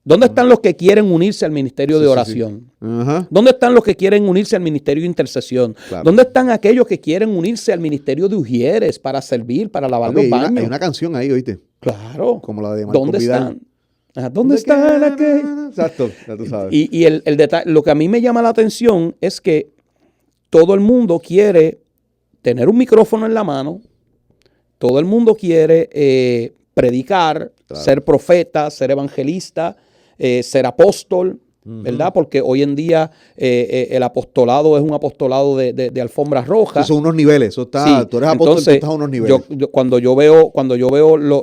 ¿Dónde están los que quieren unirse al ministerio de oración? Sí. Ajá. ¿Dónde están los que quieren unirse al ministerio de intercesión? Claro. ¿Dónde están aquellos que quieren unirse al ministerio de ujieres para servir, para lavar los baños? Hay una canción ahí, ¿oíste? Claro. Como la de Marco ¿Dónde Vidal. están? Ajá, ¿dónde están aquellos? Exacto, ya tú sabes. Y el detalle, lo que a mí me llama la atención es que todo el mundo quiere tener un micrófono en la mano, todo el mundo quiere predicar, Claro. ser profeta, ser evangelista, ser apóstol, ¿verdad? Porque hoy en día el apostolado es un apostolado de alfombras rojas. Son unos niveles, eso está, Sí, tú eres apóstol, entonces, tú estás a unos niveles. Cuando yo veo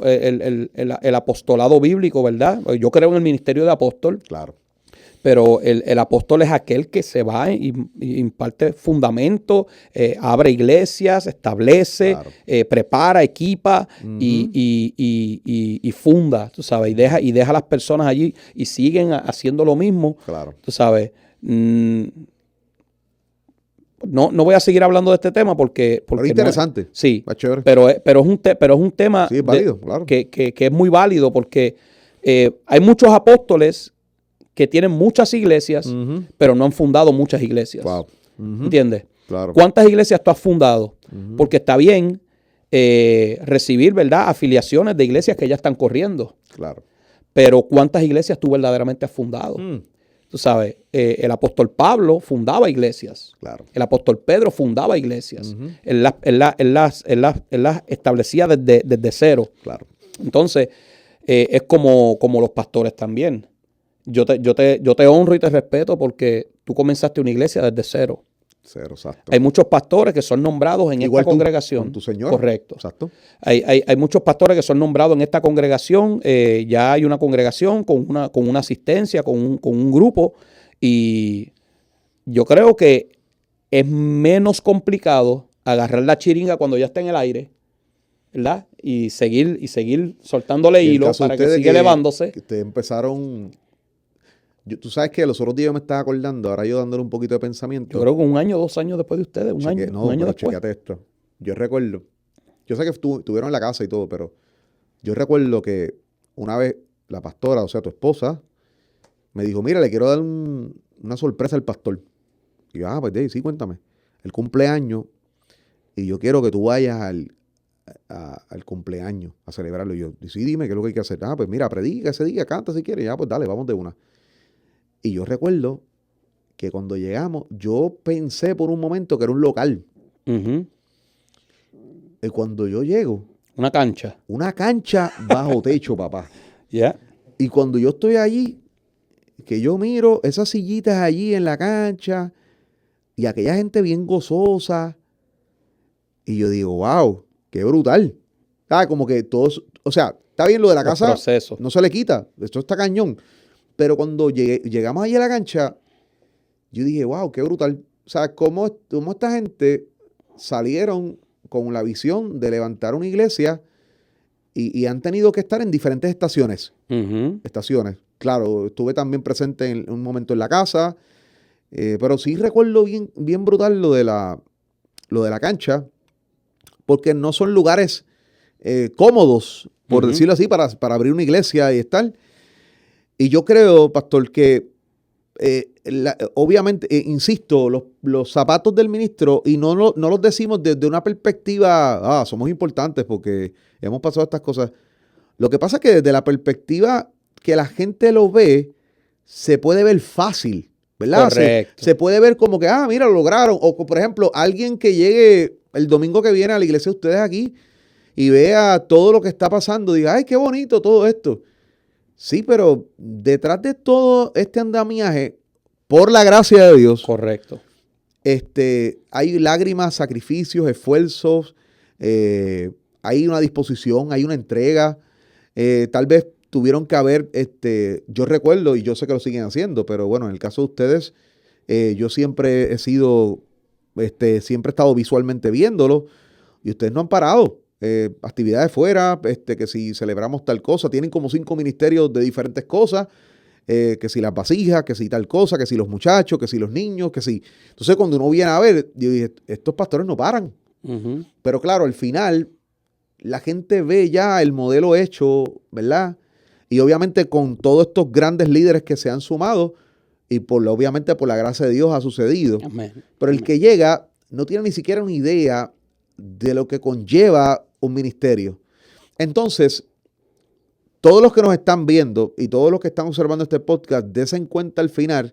el apostolado bíblico, ¿verdad? Yo creo en el ministerio de apóstol, Claro. pero el apóstol es aquel que se va y imparte fundamento, abre iglesias, establece, Claro. prepara, equipa y funda, tú sabes, y deja a las personas allí y siguen haciendo lo mismo. Claro. Tú sabes. No voy a seguir hablando de este tema porque Pero es interesante. Sí, Está chévere. pero es un tema Sí, es válido, claro. que es muy válido porque hay muchos apóstoles que tienen muchas iglesias, Ujú. pero no han fundado muchas iglesias. Wow. Ujú. ¿Entiendes? Claro. ¿Cuántas iglesias tú has fundado? Porque está bien recibir, ¿verdad?, afiliaciones de iglesias que ya están corriendo. Claro. Pero ¿cuántas iglesias tú verdaderamente has fundado? Tú sabes, el apóstol Pablo fundaba iglesias. Claro. El apóstol Pedro fundaba iglesias. Él las establecía desde cero. Claro. Entonces, es como los pastores también. Yo te honro y te respeto porque tú comenzaste una iglesia desde cero. Cero, exacto. Hay muchos pastores que son nombrados en Igual esta tú, congregación. con tu señor. Correcto. Exacto. Hay muchos pastores que son nombrados en esta congregación. Ya hay una congregación con una asistencia, con un grupo. Y yo creo que es menos complicado agarrar la chiringa cuando ya está en el aire, ¿verdad? Y seguir soltándole Y el hilo caso de para que ustedes siga elevándose. que te empezaron. Tú sabes que los otros días yo me estaba acordando, ahora yo dándole un poquito de pensamiento. Yo creo que 1 año, 2 años después de ustedes, un año pero después. chécate esto. Yo recuerdo, yo sé que estuvieron en la casa y todo, pero yo recuerdo que una vez la pastora, o sea, tu esposa, me dijo, mira, le quiero dar una sorpresa al pastor. Y yo, pues sí, cuéntame. El cumpleaños, y yo quiero que tú vayas al cumpleaños a celebrarlo. Y yo, sí, dime qué es lo que hay que hacer. Pues mira, predica ese día, canta si quieres. Ya, pues dale, vamos de una. Y yo recuerdo que cuando llegamos, yo pensé por un momento que era un local. Ujú. Y cuando yo llego, Una cancha. una cancha bajo techo, papá. ¿Ya? Y cuando yo estoy allí, que yo miro esas sillitas allí en la cancha y aquella gente bien gozosa, y yo digo, wow, qué brutal. Como que todos, o sea, está bien lo de la Los casa, procesos. no se le quita, esto está cañón. Pero cuando llegamos allí a la cancha, yo dije, wow, qué brutal. O sea, cómo esta gente salieron con la visión de levantar una iglesia y han tenido que estar en diferentes estaciones. Ujú. Claro, estuve también presente en un momento en la casa, pero sí recuerdo bien brutal lo de la cancha, porque no son lugares cómodos, por Ujú. decirlo así, para abrir una iglesia y estar. Y yo creo, pastor, que obviamente, insisto, los zapatos del ministro, y no los decimos desde una perspectiva, somos importantes porque hemos pasado estas cosas. Lo que pasa es que desde la perspectiva que la gente lo ve, se puede ver fácil, ¿verdad? Correcto. Se puede ver como que, mira, lo lograron. O, por ejemplo, alguien que llegue el domingo que viene a la iglesia de ustedes aquí y vea todo lo que está pasando, diga, ay, qué bonito todo esto. Sí, pero detrás de todo este andamiaje, por la gracia de Dios, Correcto. Hay lágrimas, sacrificios, esfuerzos, hay una disposición, hay una entrega. Tal vez tuvieron que haber, yo recuerdo, y yo sé que lo siguen haciendo, pero bueno, en el caso de ustedes, yo siempre he sido, siempre he estado visualmente viéndolo, y ustedes no han parado. Actividades fuera, que si celebramos tal cosa, tienen como 5 ministerios de diferentes cosas, que si las vasijas, que si tal cosa, que si los muchachos, que si los niños, que si... Entonces cuando uno viene a ver, yo dije, estos pastores no paran. Uh-huh. Pero claro, al final, la gente ve ya el modelo hecho, ¿verdad? Y obviamente con todos estos grandes líderes que se han sumado, y obviamente por la gracia de Dios ha sucedido. Amén. Pero el que llega no tiene ni siquiera una idea de lo que conlleva un ministerio. Entonces, todos los que nos están viendo y todos los que están observando este podcast, desen cuenta al final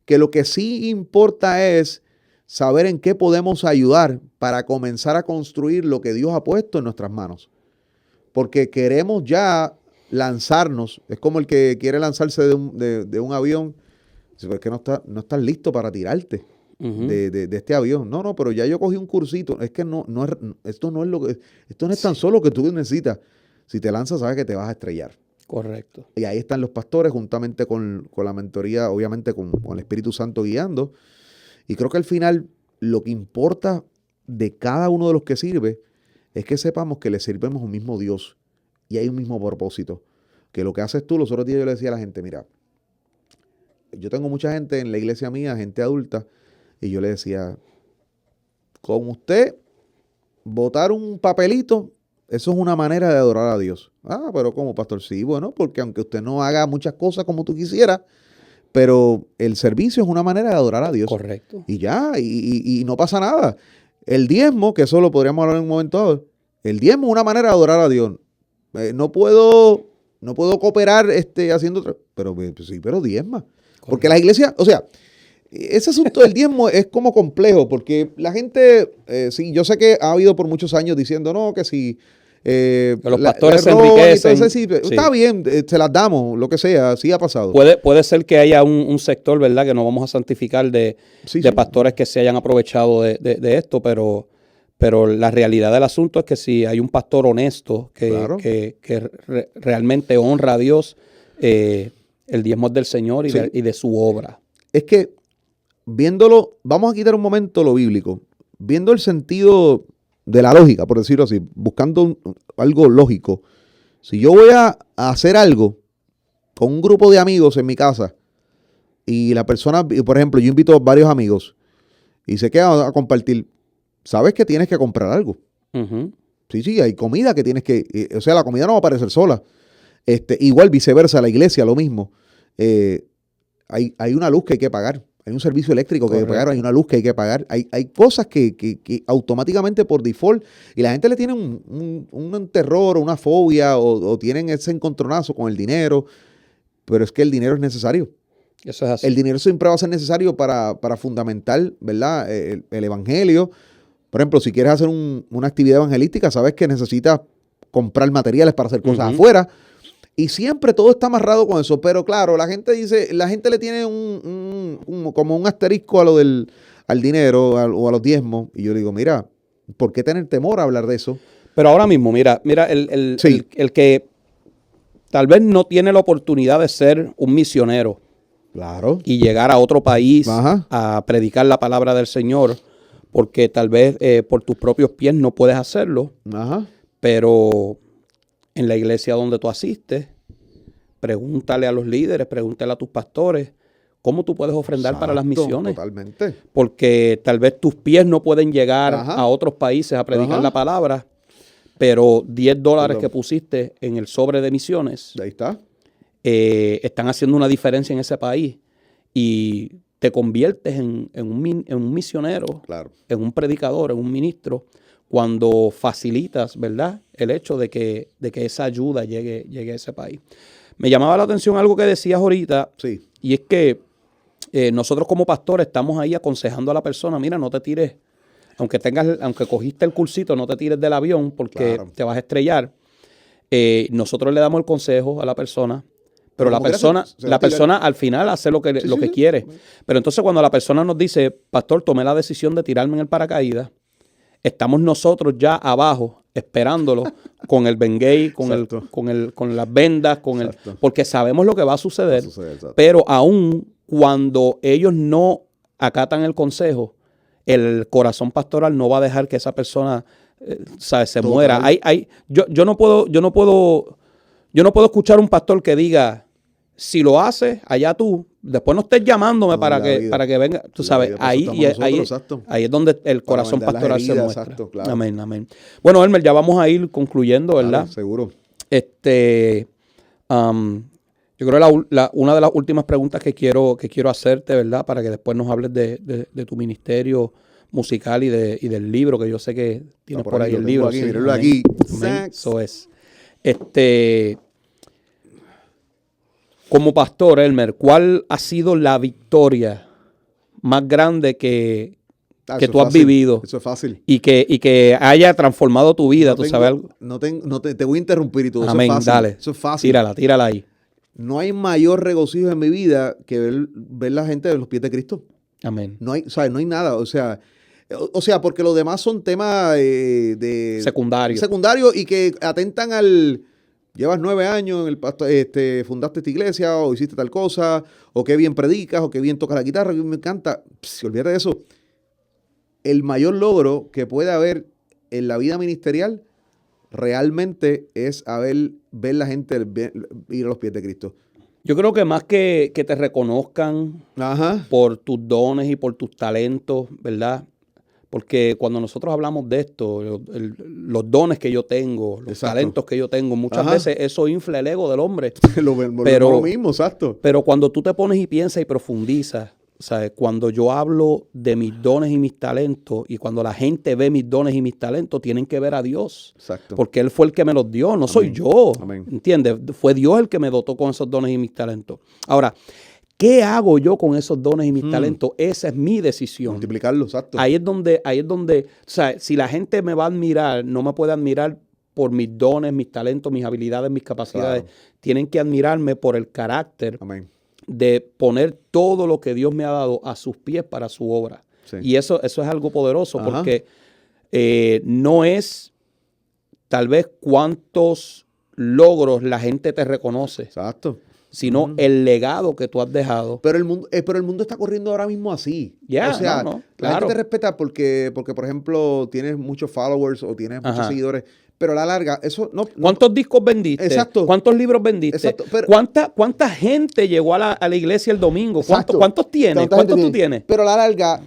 que lo que sí importa es saber en qué podemos ayudar para comenzar a construir lo que Dios ha puesto en nuestras manos. Porque queremos ya lanzarnos. Es como el que quiere lanzarse de un avión. Porque no estás listo para tirarte. Uh-huh. De este avión. No, pero ya yo cogí un cursito. Es que esto no es tan solo lo que tú necesitas. Si te lanzas, sabes que te vas a estrellar. Correcto. Y ahí están los pastores, juntamente con la mentoría, obviamente con el Espíritu Santo guiando. Y creo que al final, lo que importa de cada uno de los que sirve, es que sepamos que le servimos a un mismo Dios. Y hay un mismo propósito. Que lo que haces tú, los otros días yo le decía a la gente, mira, yo tengo mucha gente en la iglesia mía, gente adulta, y yo le decía, con usted, botar un papelito, eso es una manera de adorar a Dios. Pero ¿cómo, pastor? Sí, bueno, porque aunque usted no haga muchas cosas como tú quisieras, pero el servicio es una manera de adorar a Dios. Correcto. Y ya, y no pasa nada. El diezmo, que eso lo podríamos hablar en un momento dado, el diezmo es una manera de adorar a Dios. No puedo cooperar haciendo pero sí, pero diezma. Correcto. Porque las iglesias, o sea, ese asunto del diezmo es como complejo, porque la gente, sí, yo sé que ha habido por muchos años diciendo, no, que si que los pastores se enriquecen. Entonces, sí, está bien, se las damos, lo que sea, sí ha pasado. Puede ser que haya un sector, ¿verdad?, que no vamos a santificar de pastores que se hayan aprovechado de esto, pero la realidad del asunto es que si hay un pastor honesto que realmente honra a Dios, el diezmo es del Señor y de su obra. Es que viéndolo, vamos a quitar un momento lo bíblico, viendo el sentido de la lógica, por decirlo así, buscando algo lógico. Si yo voy a hacer algo con un grupo de amigos en mi casa y la persona, por ejemplo, yo invito a varios amigos y se quedan a compartir, sabes que tienes que comprar algo. Uh-huh. Sí, hay comida que tienes que, o sea, la comida no va a aparecer sola. Igual viceversa, la iglesia, lo mismo. Hay una luz que hay que pagar. Hay un servicio eléctrico que hay que pagar, hay una luz que hay que pagar. Hay cosas que automáticamente por default, y la gente le tiene un terror o una fobia o tienen ese encontronazo con el dinero, pero es que el dinero es necesario. Eso es así. El dinero siempre va a ser necesario para fundamentar, ¿verdad?, el evangelio. Por ejemplo, si quieres hacer una actividad evangelística, sabes que necesitas comprar materiales para hacer cosas afuera. Y siempre todo está amarrado con eso. Pero claro, la gente le tiene como un asterisco a al dinero o a los diezmos. Y yo digo, mira, ¿por qué tener temor a hablar de eso? Pero ahora mismo, mira el que tal vez no tiene la oportunidad de ser un misionero. Claro. Y llegar a otro país Ajá. a predicar la palabra del Señor, porque tal vez por tus propios pies no puedes hacerlo. Ajá. Pero en la iglesia donde tú asistes, pregúntale a los líderes, pregúntale a tus pastores, ¿cómo tú puedes ofrendar para las misiones? Totalmente. Porque tal vez tus pies no pueden llegar Ajá. a otros países a predicar Ajá. la palabra, pero $10 que pusiste en el sobre de misiones, Ahí está. están haciendo una diferencia en ese país y te conviertes en un misionero, Claro. en un predicador, en un ministro, cuando facilitas, ¿verdad?, el hecho de que esa ayuda llegue a ese país. Me llamaba la atención algo que decías ahorita, Sí. y es que nosotros como pastores estamos ahí aconsejando a la persona, mira, no te tires, aunque cogiste el cursito, no te tires del avión porque Claro. te vas a estrellar. Nosotros le damos el consejo a la persona, pero la como quiera persona, se va a tirar. persona al final hace lo que Sí. quiere. Pero entonces cuando la persona nos dice, pastor, tomé la decisión de tirarme en el paracaídas, estamos nosotros ya abajo esperándolo con el Bengay, Exacto. con las vendas, Exacto. porque sabemos lo que va a suceder. Exacto. Pero aún cuando ellos no acatan el consejo, el corazón pastoral no va a dejar que esa persona se Total. muera. Yo no puedo escuchar un pastor que diga, si lo haces, allá tú, después no estés llamándome No, para la que vida. venga. Tú La sabes, vida, por eso estamos nosotros, exacto. ahí es donde el Para corazón vendar las pastoral se heridas, muestra. exacto, claro. Amén, amén. Bueno, Elmer, ya vamos a ir concluyendo, ¿verdad? Claro, seguro. Yo creo que una de las últimas preguntas que quiero hacerte, ¿verdad? Para que después nos hables de tu ministerio musical y del libro, que yo sé que tienes por ahí lo el tengo libro. aquí, sí, mírenlo amén. aquí. Amén. Sax. Eso es. Como pastor, Elmer, ¿cuál ha sido la victoria más grande que Eso tú es has fácil. vivido Eso es fácil. y que haya transformado tu vida? No ¿Tú tengo- sabes algo? te voy a interrumpir y todo. Amén, Eso es fácil. dale. Eso es fácil. Tírala ahí. No hay mayor regocijo en mi vida que ver la gente de los pies de Cristo. Amén. No hay, o sea, no hay nada. O sea, porque los demás son temas de Secundario. y que atentan al. Llevas 9 años en el pastor, fundaste esta iglesia o hiciste tal cosa, o qué bien predicas, o qué bien tocas la guitarra, me encanta. Olvídate de eso. El mayor logro que puede haber en la vida ministerial realmente es ver la gente ir a los pies de Cristo. Yo creo que más que te reconozcan Ajá. por tus dones y por tus talentos, ¿verdad? Porque cuando nosotros hablamos de esto, los dones que yo tengo, los Exacto. talentos que yo tengo, muchas Ajá. veces eso infla el ego del hombre. Pero lo mismo, exacto. Pero cuando tú te pones y piensas y profundizas, ¿sabes? Cuando yo hablo de mis dones y mis talentos, y cuando la gente ve mis dones y mis talentos, tienen que ver a Dios. Exacto. Porque Él fue el que me los dio, no soy yo. Amén. ¿Entiendes? Fue Dios el que me dotó con esos dones y mis talentos. Ahora, ¿qué hago yo con esos dones y mis talentos? Esa es mi decisión. Multiplicarlo, exacto. Ahí es donde, o sea, si la gente me va a admirar, no me puede admirar por mis dones, mis talentos, mis habilidades, mis capacidades. Claro. Tienen que admirarme por el carácter Amén. de poner todo lo que Dios me ha dado a sus pies para su obra. Sí. Y eso es algo poderoso. Ajá. Porque no es tal vez cuántos logros la gente te reconoce, Exacto. sino el legado que tú has dejado. Pero el mundo está corriendo ahora mismo así. Ya, o sea, no, la claro. gente te respeta porque, por ejemplo, tienes muchos followers o tienes muchos Ajá. seguidores, pero a la larga, eso no. ¿Cuántos discos vendiste? Exacto. ¿Cuántos libros vendiste? Exacto, pero- ¿Cuánta gente llegó a la iglesia el domingo? Exacto. ¿Cuántos tienes? ¿Cuánta ¿Cuántos gente tú tienes? Pero a la larga,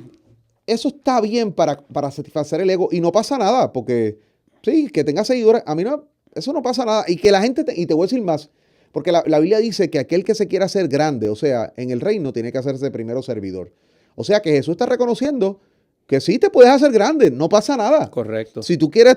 eso está bien para satisfacer el ego y no pasa nada, porque sí, que tengas seguidores, a mí no, eso no pasa nada. Y que la gente, y te voy a decir más, porque la Biblia dice que aquel que se quiera hacer grande, o sea, en el reino, tiene que hacerse primero servidor. O sea que Jesús está reconociendo que sí te puedes hacer grande, no pasa nada. Correcto. Si tú quieres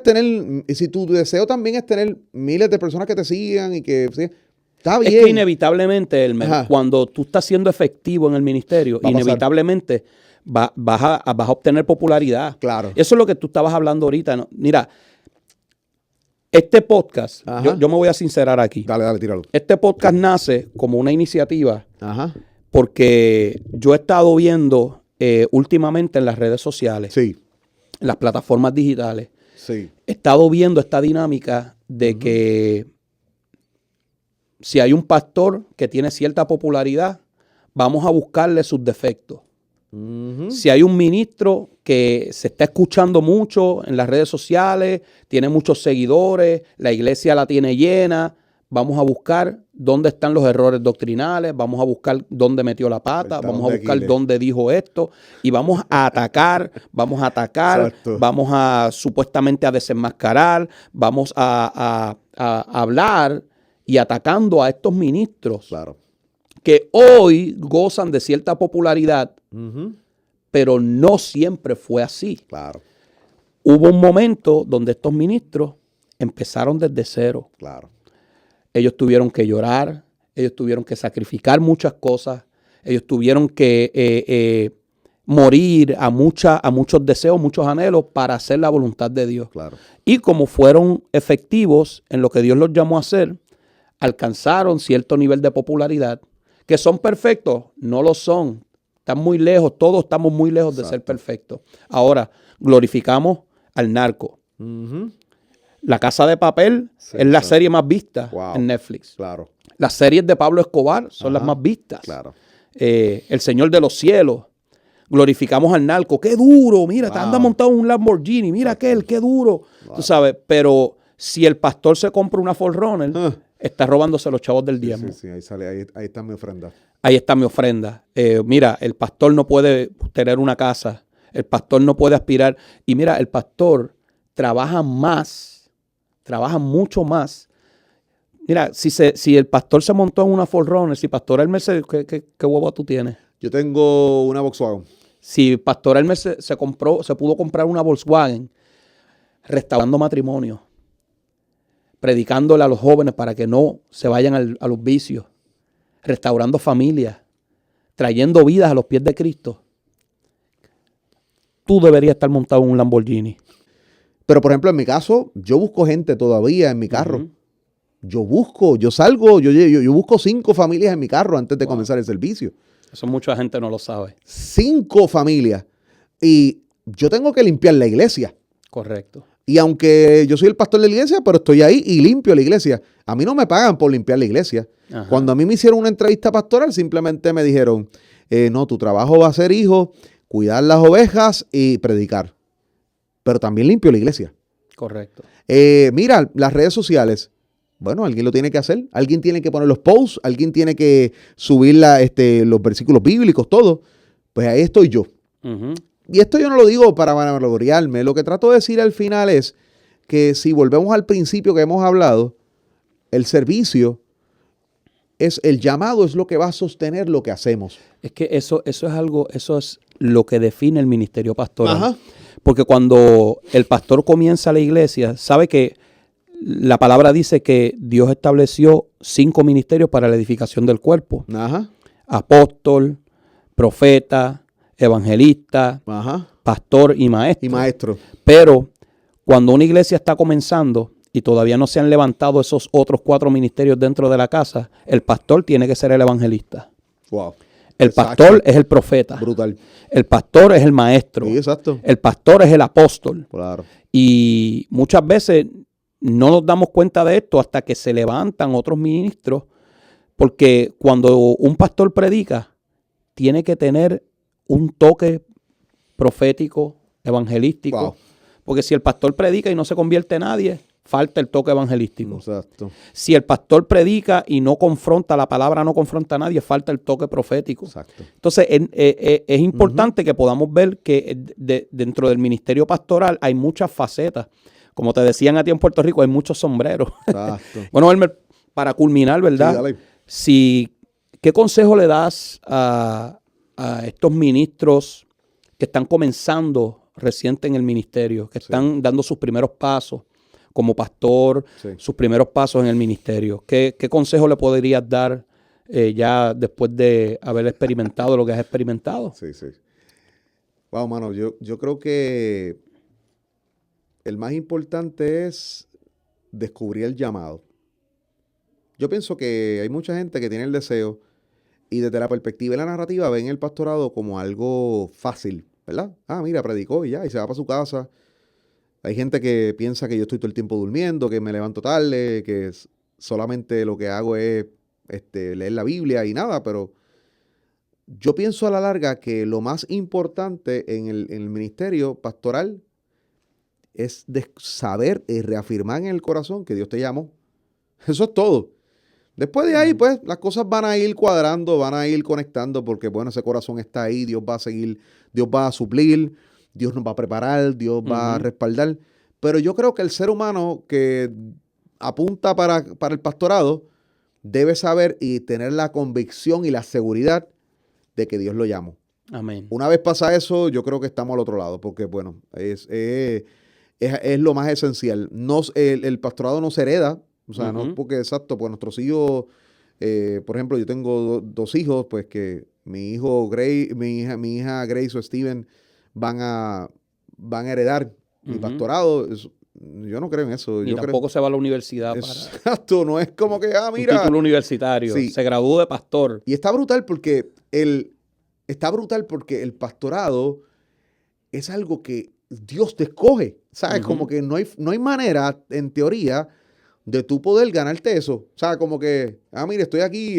si tu deseo también es tener miles de personas que te sigan y que sí, está Es bien. que inevitablemente, Ajá. cuando tú estás siendo efectivo en el ministerio, Va a pasar. inevitablemente vas a obtener popularidad. Claro. Eso es lo que tú estabas hablando ahorita, ¿no? Mira, este podcast, Ajá. yo me voy a sincerar aquí. Dale, tíralo. Este podcast nace como una iniciativa Ajá. porque yo he estado viendo últimamente en las redes sociales, Sí, en las plataformas digitales, sí. he estado viendo esta dinámica de que si hay un pastor que tiene cierta popularidad, vamos a buscarle sus defectos. Ujú. Si hay un ministro que se está escuchando mucho en las redes sociales, tiene muchos seguidores, la iglesia la tiene llena, vamos a buscar dónde están los errores doctrinales, vamos a buscar dónde metió la pata, El talón vamos a de buscar Aquiles. dónde dijo esto y vamos a atacar, Exacto. vamos a supuestamente a desenmascarar, vamos a hablar y atacando a estos ministros Claro. que hoy gozan de cierta popularidad, Ujú. pero no siempre fue así. Claro, Hubo un momento donde estos ministros empezaron desde cero. claro. Ellos tuvieron que llorar, ellos tuvieron que sacrificar muchas cosas, ellos tuvieron que morir a muchos deseos, muchos anhelos para hacer la voluntad de Dios. Claro. Y como fueron efectivos en lo que Dios los llamó a hacer, alcanzaron cierto nivel de popularidad. ¿Que son perfectos? No lo son. Están muy lejos, todos estamos muy lejos de ser perfectos. Ahora, glorificamos al narco. Ujú. La Casa de Papel es la serie más vista Wow. en Netflix. Claro, Las series de Pablo Escobar son las Ajá. más vistas. claro. El Señor de los Cielos. Glorificamos al narco. ¡Qué duro! Mira, te Wow. anda montado un Lamborghini. Mira aquel, qué duro. Wow. Tú sabes, pero si el pastor se compra una Forerunner, Ah. está robándose los chavos del Sí, diezmo. sí, ahí sale, ahí está mi ofrenda. Ahí está mi ofrenda. Mira, el pastor no puede tener una casa. El pastor no puede aspirar. Y mira, el pastor trabaja más, trabaja mucho más. Mira, si el pastor se montó en una Forerunner, si Pastor Hermes, ¿qué huevo tú tienes? Yo tengo una Volkswagen. Si Pastor Hermes se pudo comprar una Volkswagen, restaurando matrimonio, predicándole a los jóvenes para que no se vayan a los vicios, restaurando familias, trayendo vidas a los pies de Cristo. Tú deberías estar montado en un Lamborghini. Pero, por ejemplo, en mi caso, yo busco gente todavía en mi carro. Ujú. Yo salgo, yo busco 5 familias en mi carro antes de comenzar el servicio. Eso mucha gente no lo sabe. 5 familias. Y yo tengo que limpiar la iglesia. Correcto. Y aunque yo soy el pastor de la iglesia, pero estoy ahí y limpio la iglesia. A mí no me pagan por limpiar la iglesia. Ajá. Cuando a mí me hicieron una entrevista pastoral, simplemente me dijeron, no, tu trabajo va a ser, hijo, cuidar las ovejas y predicar. Pero también limpio la iglesia. Correcto. Mira, las redes sociales. Bueno, alguien lo tiene que hacer. Alguien tiene que poner los posts. Alguien tiene que subir los versículos bíblicos, todo. Pues ahí estoy yo. Ujú. Y esto yo no lo digo para vanagloriarme. Lo que trato de decir al final es que si volvemos al principio que hemos hablado, el servicio el llamado es lo que va a sostener lo que hacemos. Es que eso es lo que define el ministerio pastoral. Ajá. Porque cuando el pastor comienza la iglesia, sabe que la palabra dice que Dios estableció 5 ministerios para la edificación del cuerpo. Ajá. Apóstol, profeta, evangelista, Ajá. pastor y maestro. Y maestro. Pero cuando una iglesia está comenzando y todavía no se han levantado esos otros 4 ministerios dentro de la casa, el pastor tiene que ser el evangelista. Wow. El Exacto. pastor es el profeta. Brutal. El pastor es el maestro. Sí, exacto. El pastor es el apóstol. Claro. Y muchas veces no nos damos cuenta de esto hasta que se levantan otros ministros, porque cuando un pastor predica, tiene que tener un toque profético, evangelístico. Wow. Porque si el pastor predica y no se convierte en nadie, falta el toque evangelístico. Exacto. Si el pastor predica y no confronta, la palabra no confronta a nadie, falta el toque profético. Exacto. Entonces, es importante que podamos ver que dentro del ministerio pastoral hay muchas facetas. Como te decían a ti en Puerto Rico, hay muchos sombreros. Exacto. Bueno, Elmer, para culminar, ¿verdad? Sí, dale. ¿Qué consejo le das a estos ministros que están comenzando reciente en el ministerio, que están dando sus primeros pasos como pastor, sus primeros pasos en el ministerio? ¿Qué consejo le podrías dar ya después de haber experimentado lo que has experimentado? Sí, sí. Wow, mano, yo creo que el más importante es descubrir el llamado. Yo pienso que hay mucha gente que tiene el deseo y desde la perspectiva de la narrativa ven el pastorado como algo fácil, ¿verdad? Ah, mira, predicó y ya, y se va para su casa. Hay gente que piensa que yo estoy todo el tiempo durmiendo, que me levanto tarde, que solamente lo que hago es leer la Biblia y nada, pero yo pienso a la larga que lo más importante en el ministerio pastoral es saber y reafirmar en el corazón que Dios te llamó. Eso es todo. Después de ahí, pues, las cosas van a ir cuadrando, van a ir conectando, porque, bueno, ese corazón está ahí, Dios va a seguir, Dios va a suplir, Dios nos va a preparar, Dios va a respaldar. Pero yo creo que el ser humano que apunta para el pastorado, debe saber y tener la convicción y la seguridad de que Dios lo llamó. Amén. Una vez pasa eso, yo creo que estamos al otro lado, porque bueno, es lo más esencial. El pastorado no se hereda, o sea, no porque exacto, pues nuestros hijos, por ejemplo, yo tengo dos hijos, pues que mi hija Grace o Steven van a heredar mi pastorado. Yo no creo en eso. Ni yo tampoco creo, se va a la universidad exacto, no es como que, un mira. título universitario. Sí. Se graduó de pastor. Y está brutal porque el pastorado es algo que Dios te escoge, ¿sabes? Como que no hay manera, en teoría, de tú poder ganarte eso. O sea, como que, mire, estoy aquí,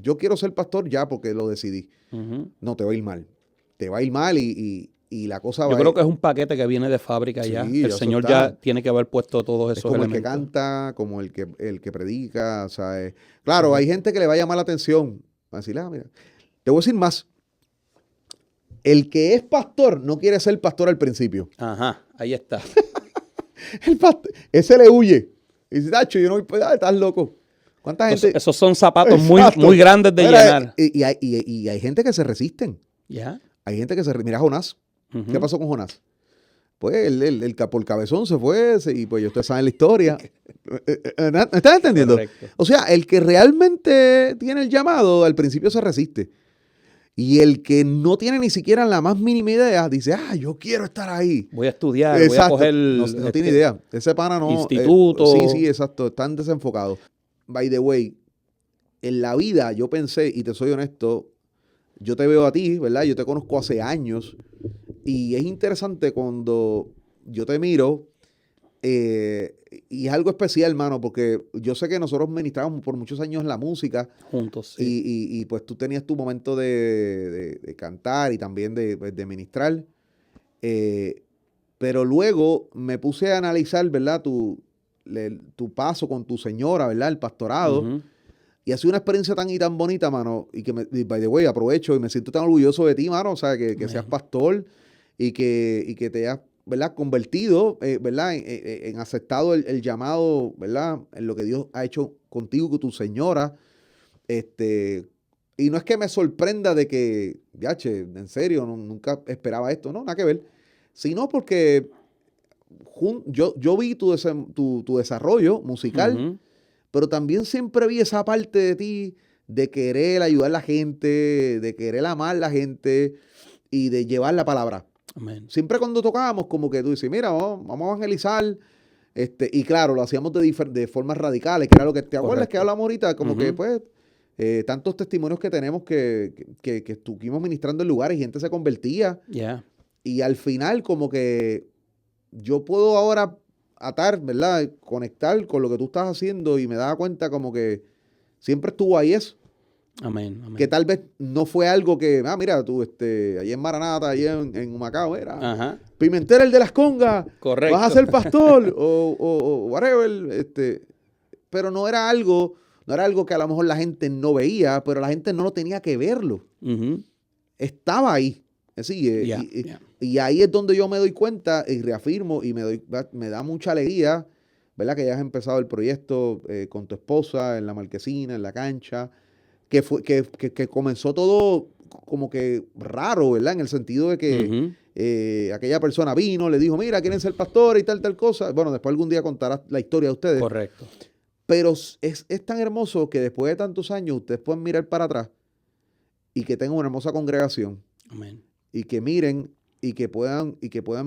yo quiero ser pastor ya porque lo decidí. No, te va a ir mal. Te va a ir mal y la cosa va Yo creo que es un paquete que viene de fábrica ya. El Señor ya tiene que haber puesto todos esos elementos. Como el que canta, como el que predica, ¿sabes? Claro, hay gente que le va a llamar la atención. Va a decir, mira, te voy a decir más. El que es pastor no quiere ser pastor al principio. Ajá, ahí está. El pastor, ese le huye. Y dice, Tacho, yo no voy, estás loco. ¿Cuánta gente? Esos son zapatos muy grandes de llenar. Y hay gente que se resisten. ¿Ya? Hay gente que se resiste. Mira Jonás. ¿Qué pasó con Jonás? Pues el por cabezón se fue y pues ustedes saben la historia. ¿Me estás entendiendo? Correcto. O sea, el que realmente tiene el llamado al principio se resiste. Y el que no tiene ni siquiera la más mínima idea dice, yo quiero estar ahí. Voy a estudiar, exacto. voy a coger... No tiene idea. Ese pana no... Instituto. Sí, exacto. Están desenfocados. By the way, en la vida yo pensé, y te soy honesto, yo te veo a ti, ¿verdad? Yo te conozco hace años. Y es interesante cuando yo te miro, y es algo especial, hermano, porque yo sé que nosotros ministramos por muchos años la música. Juntos, sí. Y pues tú tenías tu momento de cantar y también de ministrar. Pero luego me puse a analizar, ¿verdad? Tu paso con tu señora, ¿verdad? El pastorado. Y ha sido una experiencia tan y tan bonita, mano. Y by the way, aprovecho y me siento tan orgulloso de ti, mano. O sea, que seas pastor y que te hayas, ¿verdad? Convertido, ¿verdad? En aceptado el llamado, ¿verdad? En lo que Dios ha hecho contigo, con tu señora. Y no es que me sorprenda de que, en serio, nunca esperaba esto. No, nada que ver. Sino porque yo vi tu desarrollo musical, pero también siempre vi esa parte de ti de querer ayudar a la gente, de querer amar a la gente y de llevar la palabra. Amén. Siempre cuando tocábamos, como que tú dices, mira, vamos a evangelizar. Y claro, lo hacíamos de formas radicales, que era lo que te acuerdas que hablamos ahorita, como que pues tantos testimonios que tenemos que estuvimos ministrando en lugares y gente se convertía. Yeah. Y al final como que yo puedo ahora atar, ¿verdad? Conectar con lo que tú estás haciendo y me daba cuenta como que siempre estuvo ahí eso. Amén. Que tal vez no fue algo que, mira, tú, allí en Maranata, allí en Humacao, era Pimentel el de las congas, correcto, vas a ser pastor, o whatever, pero no era algo que a lo mejor la gente no veía, pero la gente no lo tenía que verlo. Estaba ahí. Y ahí es donde yo me doy cuenta y reafirmo y me da mucha alegría, ¿verdad? Que hayas empezado el proyecto con tu esposa en la marquesina, en la cancha, que comenzó todo como que raro, ¿verdad? En el sentido de que aquella persona vino, le dijo, mira, quieren ser pastor y tal cosa. Bueno, después algún día contarás la historia de ustedes. Correcto. Pero es tan hermoso que después de tantos años ustedes pueden mirar para atrás y que tengan una hermosa congregación. Amén. Y que miren y que puedan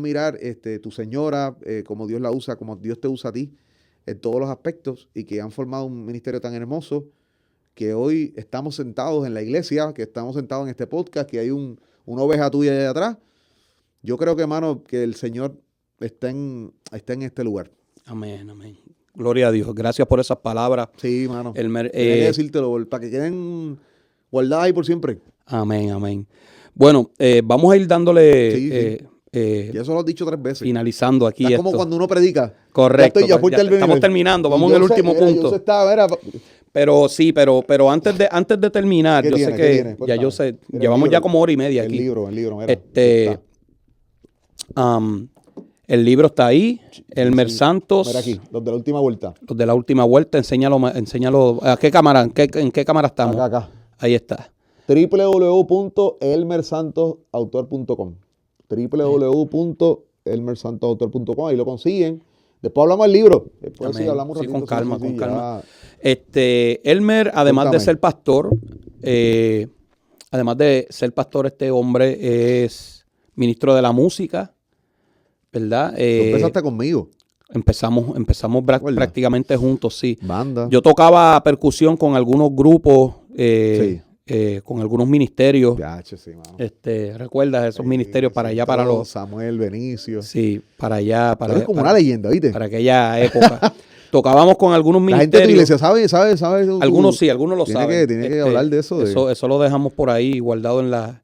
mirar tu señora, como Dios la usa, como Dios te usa a ti en todos los aspectos, y que han formado un ministerio tan hermoso que hoy estamos sentados en la iglesia, que estamos sentados en este podcast, que hay una oveja tuya allá atrás. Yo creo que, hermano, que el Señor está en este lugar. Amén. Gloria a Dios. Gracias por esas palabras. Sí, hermano. Tenía que decírtelo para que queden guardadas ahí por siempre. Amén. Bueno, vamos a ir dándole... Ya eso lo has dicho 3 veces. Finalizando aquí. Es como cuando uno predica. Correcto. Estamos terminando. Vamos en el último punto. Pero sí, pero antes de terminar, yo sé que ya yo sé, llevamos ya como hora y media aquí. El libro, mira. El libro está ahí. Elmer Sí. Santos. Mira aquí, los de la última vuelta. Los de la última vuelta. Enséñalo. ¿A qué cámara? ¿En qué cámara estamos? Acá. Ahí está. www.elmersantosautor.com www.elmersantosautor.com. Ahí lo consiguen. Después hablamos del libro. Después sí Amén. hablamos un Sí, ratito. con calma, con ya. calma. Elmer, además Cuéntame. de ser pastor, este hombre es ministro de la música, ¿verdad? Tú empezaste conmigo. Empezamos ¿Recuerdas? prácticamente juntos, sí. Banda. Yo tocaba percusión con algunos grupos, Sí. con algunos ministerios. Sí, mano. ¿Recuerdas esos Sí, ministerios para allá, para Centro, los... Samuel, Benicio. Sí, para allá, Tú eres como una leyenda, ¿viste? para aquella época. Tocábamos con algunos La gente de tu ministerios. iglesia sabe. Algunos sí, algunos lo tiene saben. Tiene que hablar de eso. Eso lo dejamos por ahí guardado en la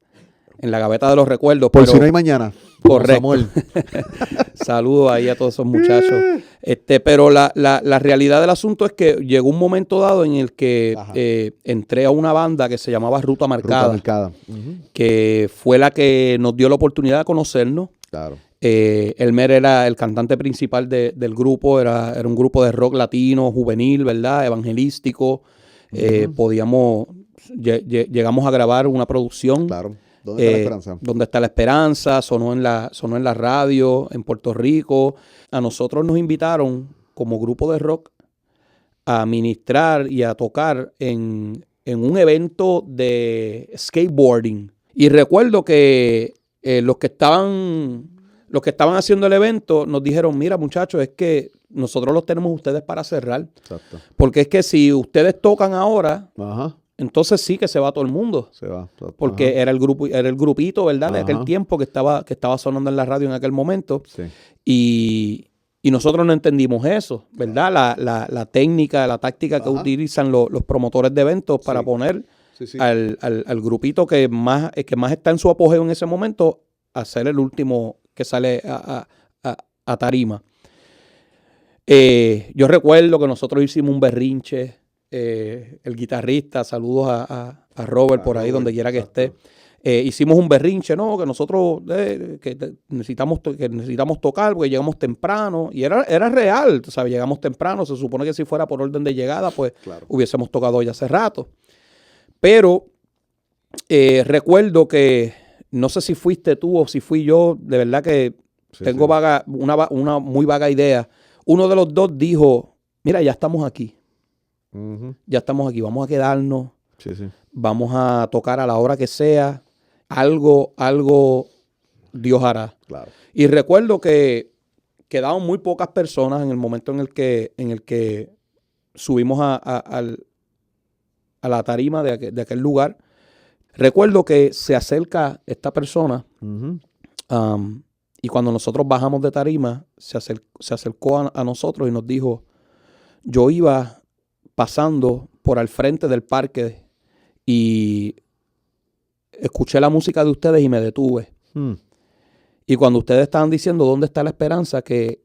gaveta de los recuerdos. Por pero, si no hay mañana. correcto. Samuel. Saludos ahí a todos esos muchachos. Pero la realidad del asunto es que llegó un momento dado en el que Ajá. entré a una banda que se llamaba Ruta Marcada, Ruta marcada. Ujú. que fue la que nos dio la oportunidad de conocernos. Claro. Elmer era el cantante principal del grupo, era un grupo de rock latino, juvenil, ¿verdad? Evangelístico. Llegamos a grabar una producción. Claro. ¿Dónde está la esperanza? ¿Dónde está la esperanza? Sonó en la radio en Puerto Rico. A nosotros nos invitaron como grupo de rock a ministrar y a tocar en un evento de skateboarding. Y recuerdo que los que estaban haciendo el evento nos dijeron, mira muchachos, es que nosotros los tenemos ustedes para cerrar. Exacto. Porque es que si ustedes tocan ahora, Ajá. entonces sí que se va todo el mundo. Se va. Porque era el grupito, ¿verdad? De aquel Ajá. tiempo que estaba sonando en la radio en aquel momento. Sí. Y nosotros no entendimos eso, ¿verdad? La técnica, la táctica que Ajá. utilizan los promotores de eventos para Sí. poner Sí. al grupito que más está en su apogeo en ese momento a ser el último que sale a tarima. Yo recuerdo que nosotros hicimos un berrinche. El guitarrista, saludos a Robert por ahí, Robert, donde quiera que exacto. esté. Hicimos un berrinche, ¿no? Que nosotros necesitamos tocar porque llegamos temprano. Y era real, ¿sabes? Llegamos temprano. Se supone que si fuera por orden de llegada, pues Claro. hubiésemos tocado ya hace rato. Pero recuerdo que, no sé si fuiste tú o si fui yo, de verdad que Sí, tengo sí. una muy vaga idea. Uno de los dos dijo, mira, ya estamos aquí. Ujú. Ya estamos aquí, vamos a quedarnos, Sí. vamos a tocar a la hora que sea, algo Dios hará. Claro. Y recuerdo que quedaban muy pocas personas en el momento en el que subimos a la tarima de aquel lugar. Recuerdo que se acerca esta persona Ujú. y cuando nosotros bajamos de tarima, se acercó a nosotros y nos dijo, yo iba pasando por al frente del parque y escuché la música de ustedes y me detuve. Mm. Y cuando ustedes estaban diciendo dónde está la esperanza, que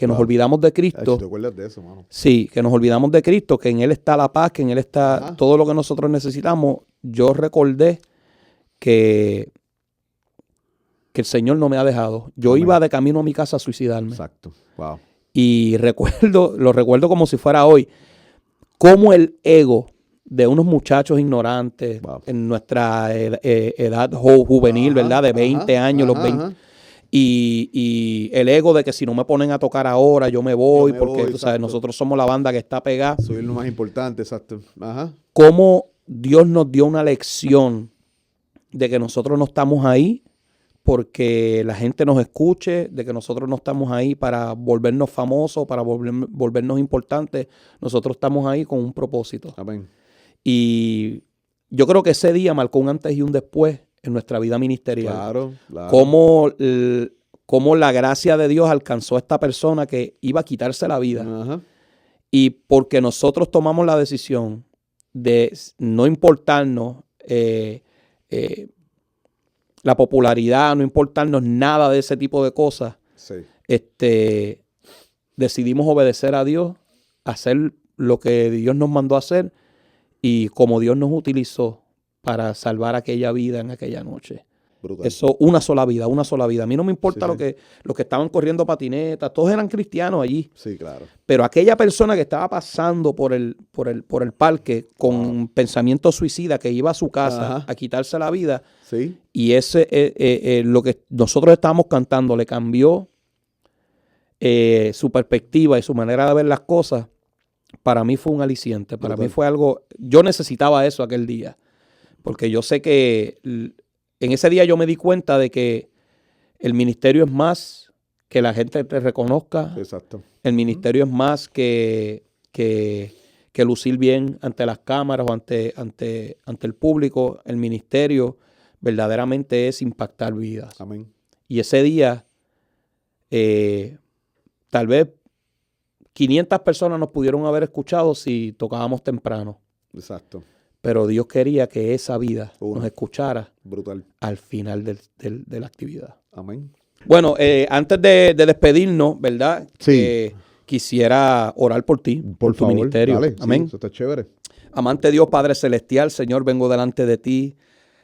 nos Claro. olvidamos de Ay, Cristo. ¿te acuerdas de eso, mano? Sí, que nos olvidamos de Cristo, que en Él está la paz, que en Él está Ajá. todo lo que nosotros necesitamos. Yo recordé que el Señor no me ha dejado. Yo Amén. iba de camino a mi casa a suicidarme. Exacto. Wow. Y lo recuerdo como si fuera hoy, cómo el ego de unos muchachos ignorantes Wow. en nuestra edad juvenil, Ajá, ¿verdad? De 20 ajá, años, los ajá, 20. ajá. Y el ego de que si no me ponen a tocar ahora, yo me voy, me porque voy, tú sabes, exacto. nosotros somos la banda que está pegada. Soy lo más importante, exacto. Ajá. Cómo Dios nos dio una lección de que nosotros no estamos ahí porque la gente nos escuche, de que nosotros no estamos ahí para volvernos famosos, para volvernos importantes. Nosotros estamos ahí con un propósito. Amén. Y yo creo que ese día marcó un antes y un después en nuestra vida ministerial. Claro, claro. Cómo la gracia de Dios alcanzó a esta persona que iba a quitarse la vida. Ajá. Y porque nosotros tomamos la decisión de no importarnos la popularidad, no importarnos nada de ese tipo de cosas, Sí. decidimos obedecer a Dios, hacer lo que Dios nos mandó a hacer y como Dios nos utilizó para salvar aquella vida en aquella noche. Brutal. Eso, una sola vida. A mí no me importa Sí, los que estaban corriendo patinetas, todos eran cristianos allí. Sí, claro. Pero aquella persona que estaba pasando por el parque con pensamiento suicida, que iba a su casa Ajá. a quitarse la vida, Sí. y lo que nosotros estábamos cantando le cambió su perspectiva y su manera de ver las cosas. Para mí fue un aliciente. Para Brutal. mí fue algo. Yo necesitaba eso aquel día. Porque yo sé que en ese día yo me di cuenta de que el ministerio es más que la gente te reconozca. Exacto. El ministerio es más que lucir bien ante las cámaras o ante el público. El ministerio verdaderamente es impactar vidas. Amén. Y ese día, tal vez 500 personas nos pudieron haber escuchado si tocábamos temprano. Exacto. Pero Dios quería que esa vida Una. nos escuchara Brutal. al final de la actividad. Amén. Bueno, antes de despedirnos, ¿verdad? Sí. Quisiera orar por ti, por tu ministerio. Dale, Amén. sí, eso está chévere. Amante Dios, Padre Celestial, Señor, vengo delante de ti,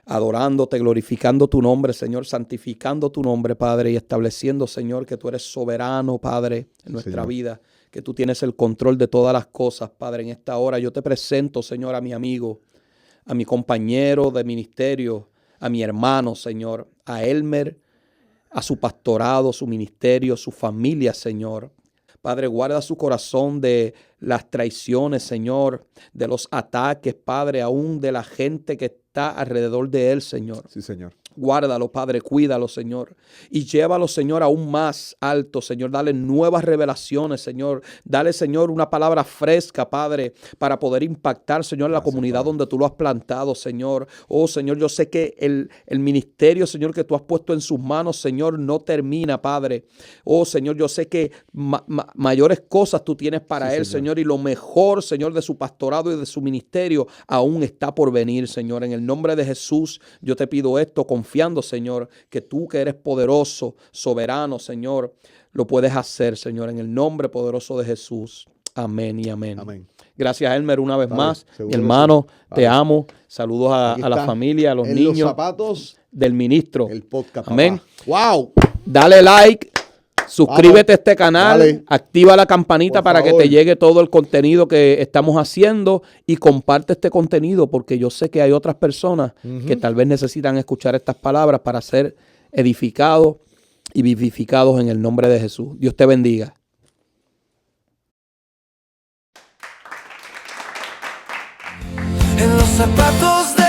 adorándote, glorificando tu nombre, Señor, santificando tu nombre, Padre, y estableciendo, Señor, que tú eres soberano, Padre, en nuestra Señor. vida, que tú tienes el control de todas las cosas, Padre. En esta hora yo te presento, Señor, a mi amigo, a mi compañero de ministerio, a mi hermano, Señor, a Elmer, a su pastorado, su ministerio, su familia, Señor. Padre, guarda su corazón de las traiciones, Señor, de los ataques, Padre, aún de la gente que está alrededor de él, Señor. Sí, Señor. Guárdalo, Padre, cuídalo, Señor. Y llévalo, Señor, aún más alto, Señor. Dale nuevas revelaciones, Señor. Dale, Señor, una palabra fresca, Padre, para poder impactar, Señor, la comunidad Padre. donde tú lo has plantado, Señor. Oh, Señor, yo sé que el ministerio, Señor, que tú has puesto en sus manos, Señor, no termina, Padre. Oh, Señor, yo sé que mayores cosas tú tienes para Sí, él, Señor, y lo mejor, Señor, de su pastorado y de su ministerio aún está por venir, Señor. En el nombre de Jesús, yo te pido esto, confiando, Señor, que tú que eres poderoso, soberano, Señor, lo puedes hacer, Señor, en el nombre poderoso de Jesús. Amén y amén. Amén. Gracias, Elmer, una vez Vale, más. seguro Mi que hermano, sí. te Vale. amo. Saludos Aquí a la está, familia, a los en niños los zapatos, del ministro. el podcast. Amén. Papá. ¡Wow! Dale like, suscríbete a este canal, Dale. activa la campanita Por para que favor. te llegue todo el contenido que estamos haciendo y comparte este contenido porque yo sé que hay otras personas que tal vez necesitan escuchar estas palabras para ser edificados y vivificados en el nombre de Jesús. Dios te bendiga. En los zapatos de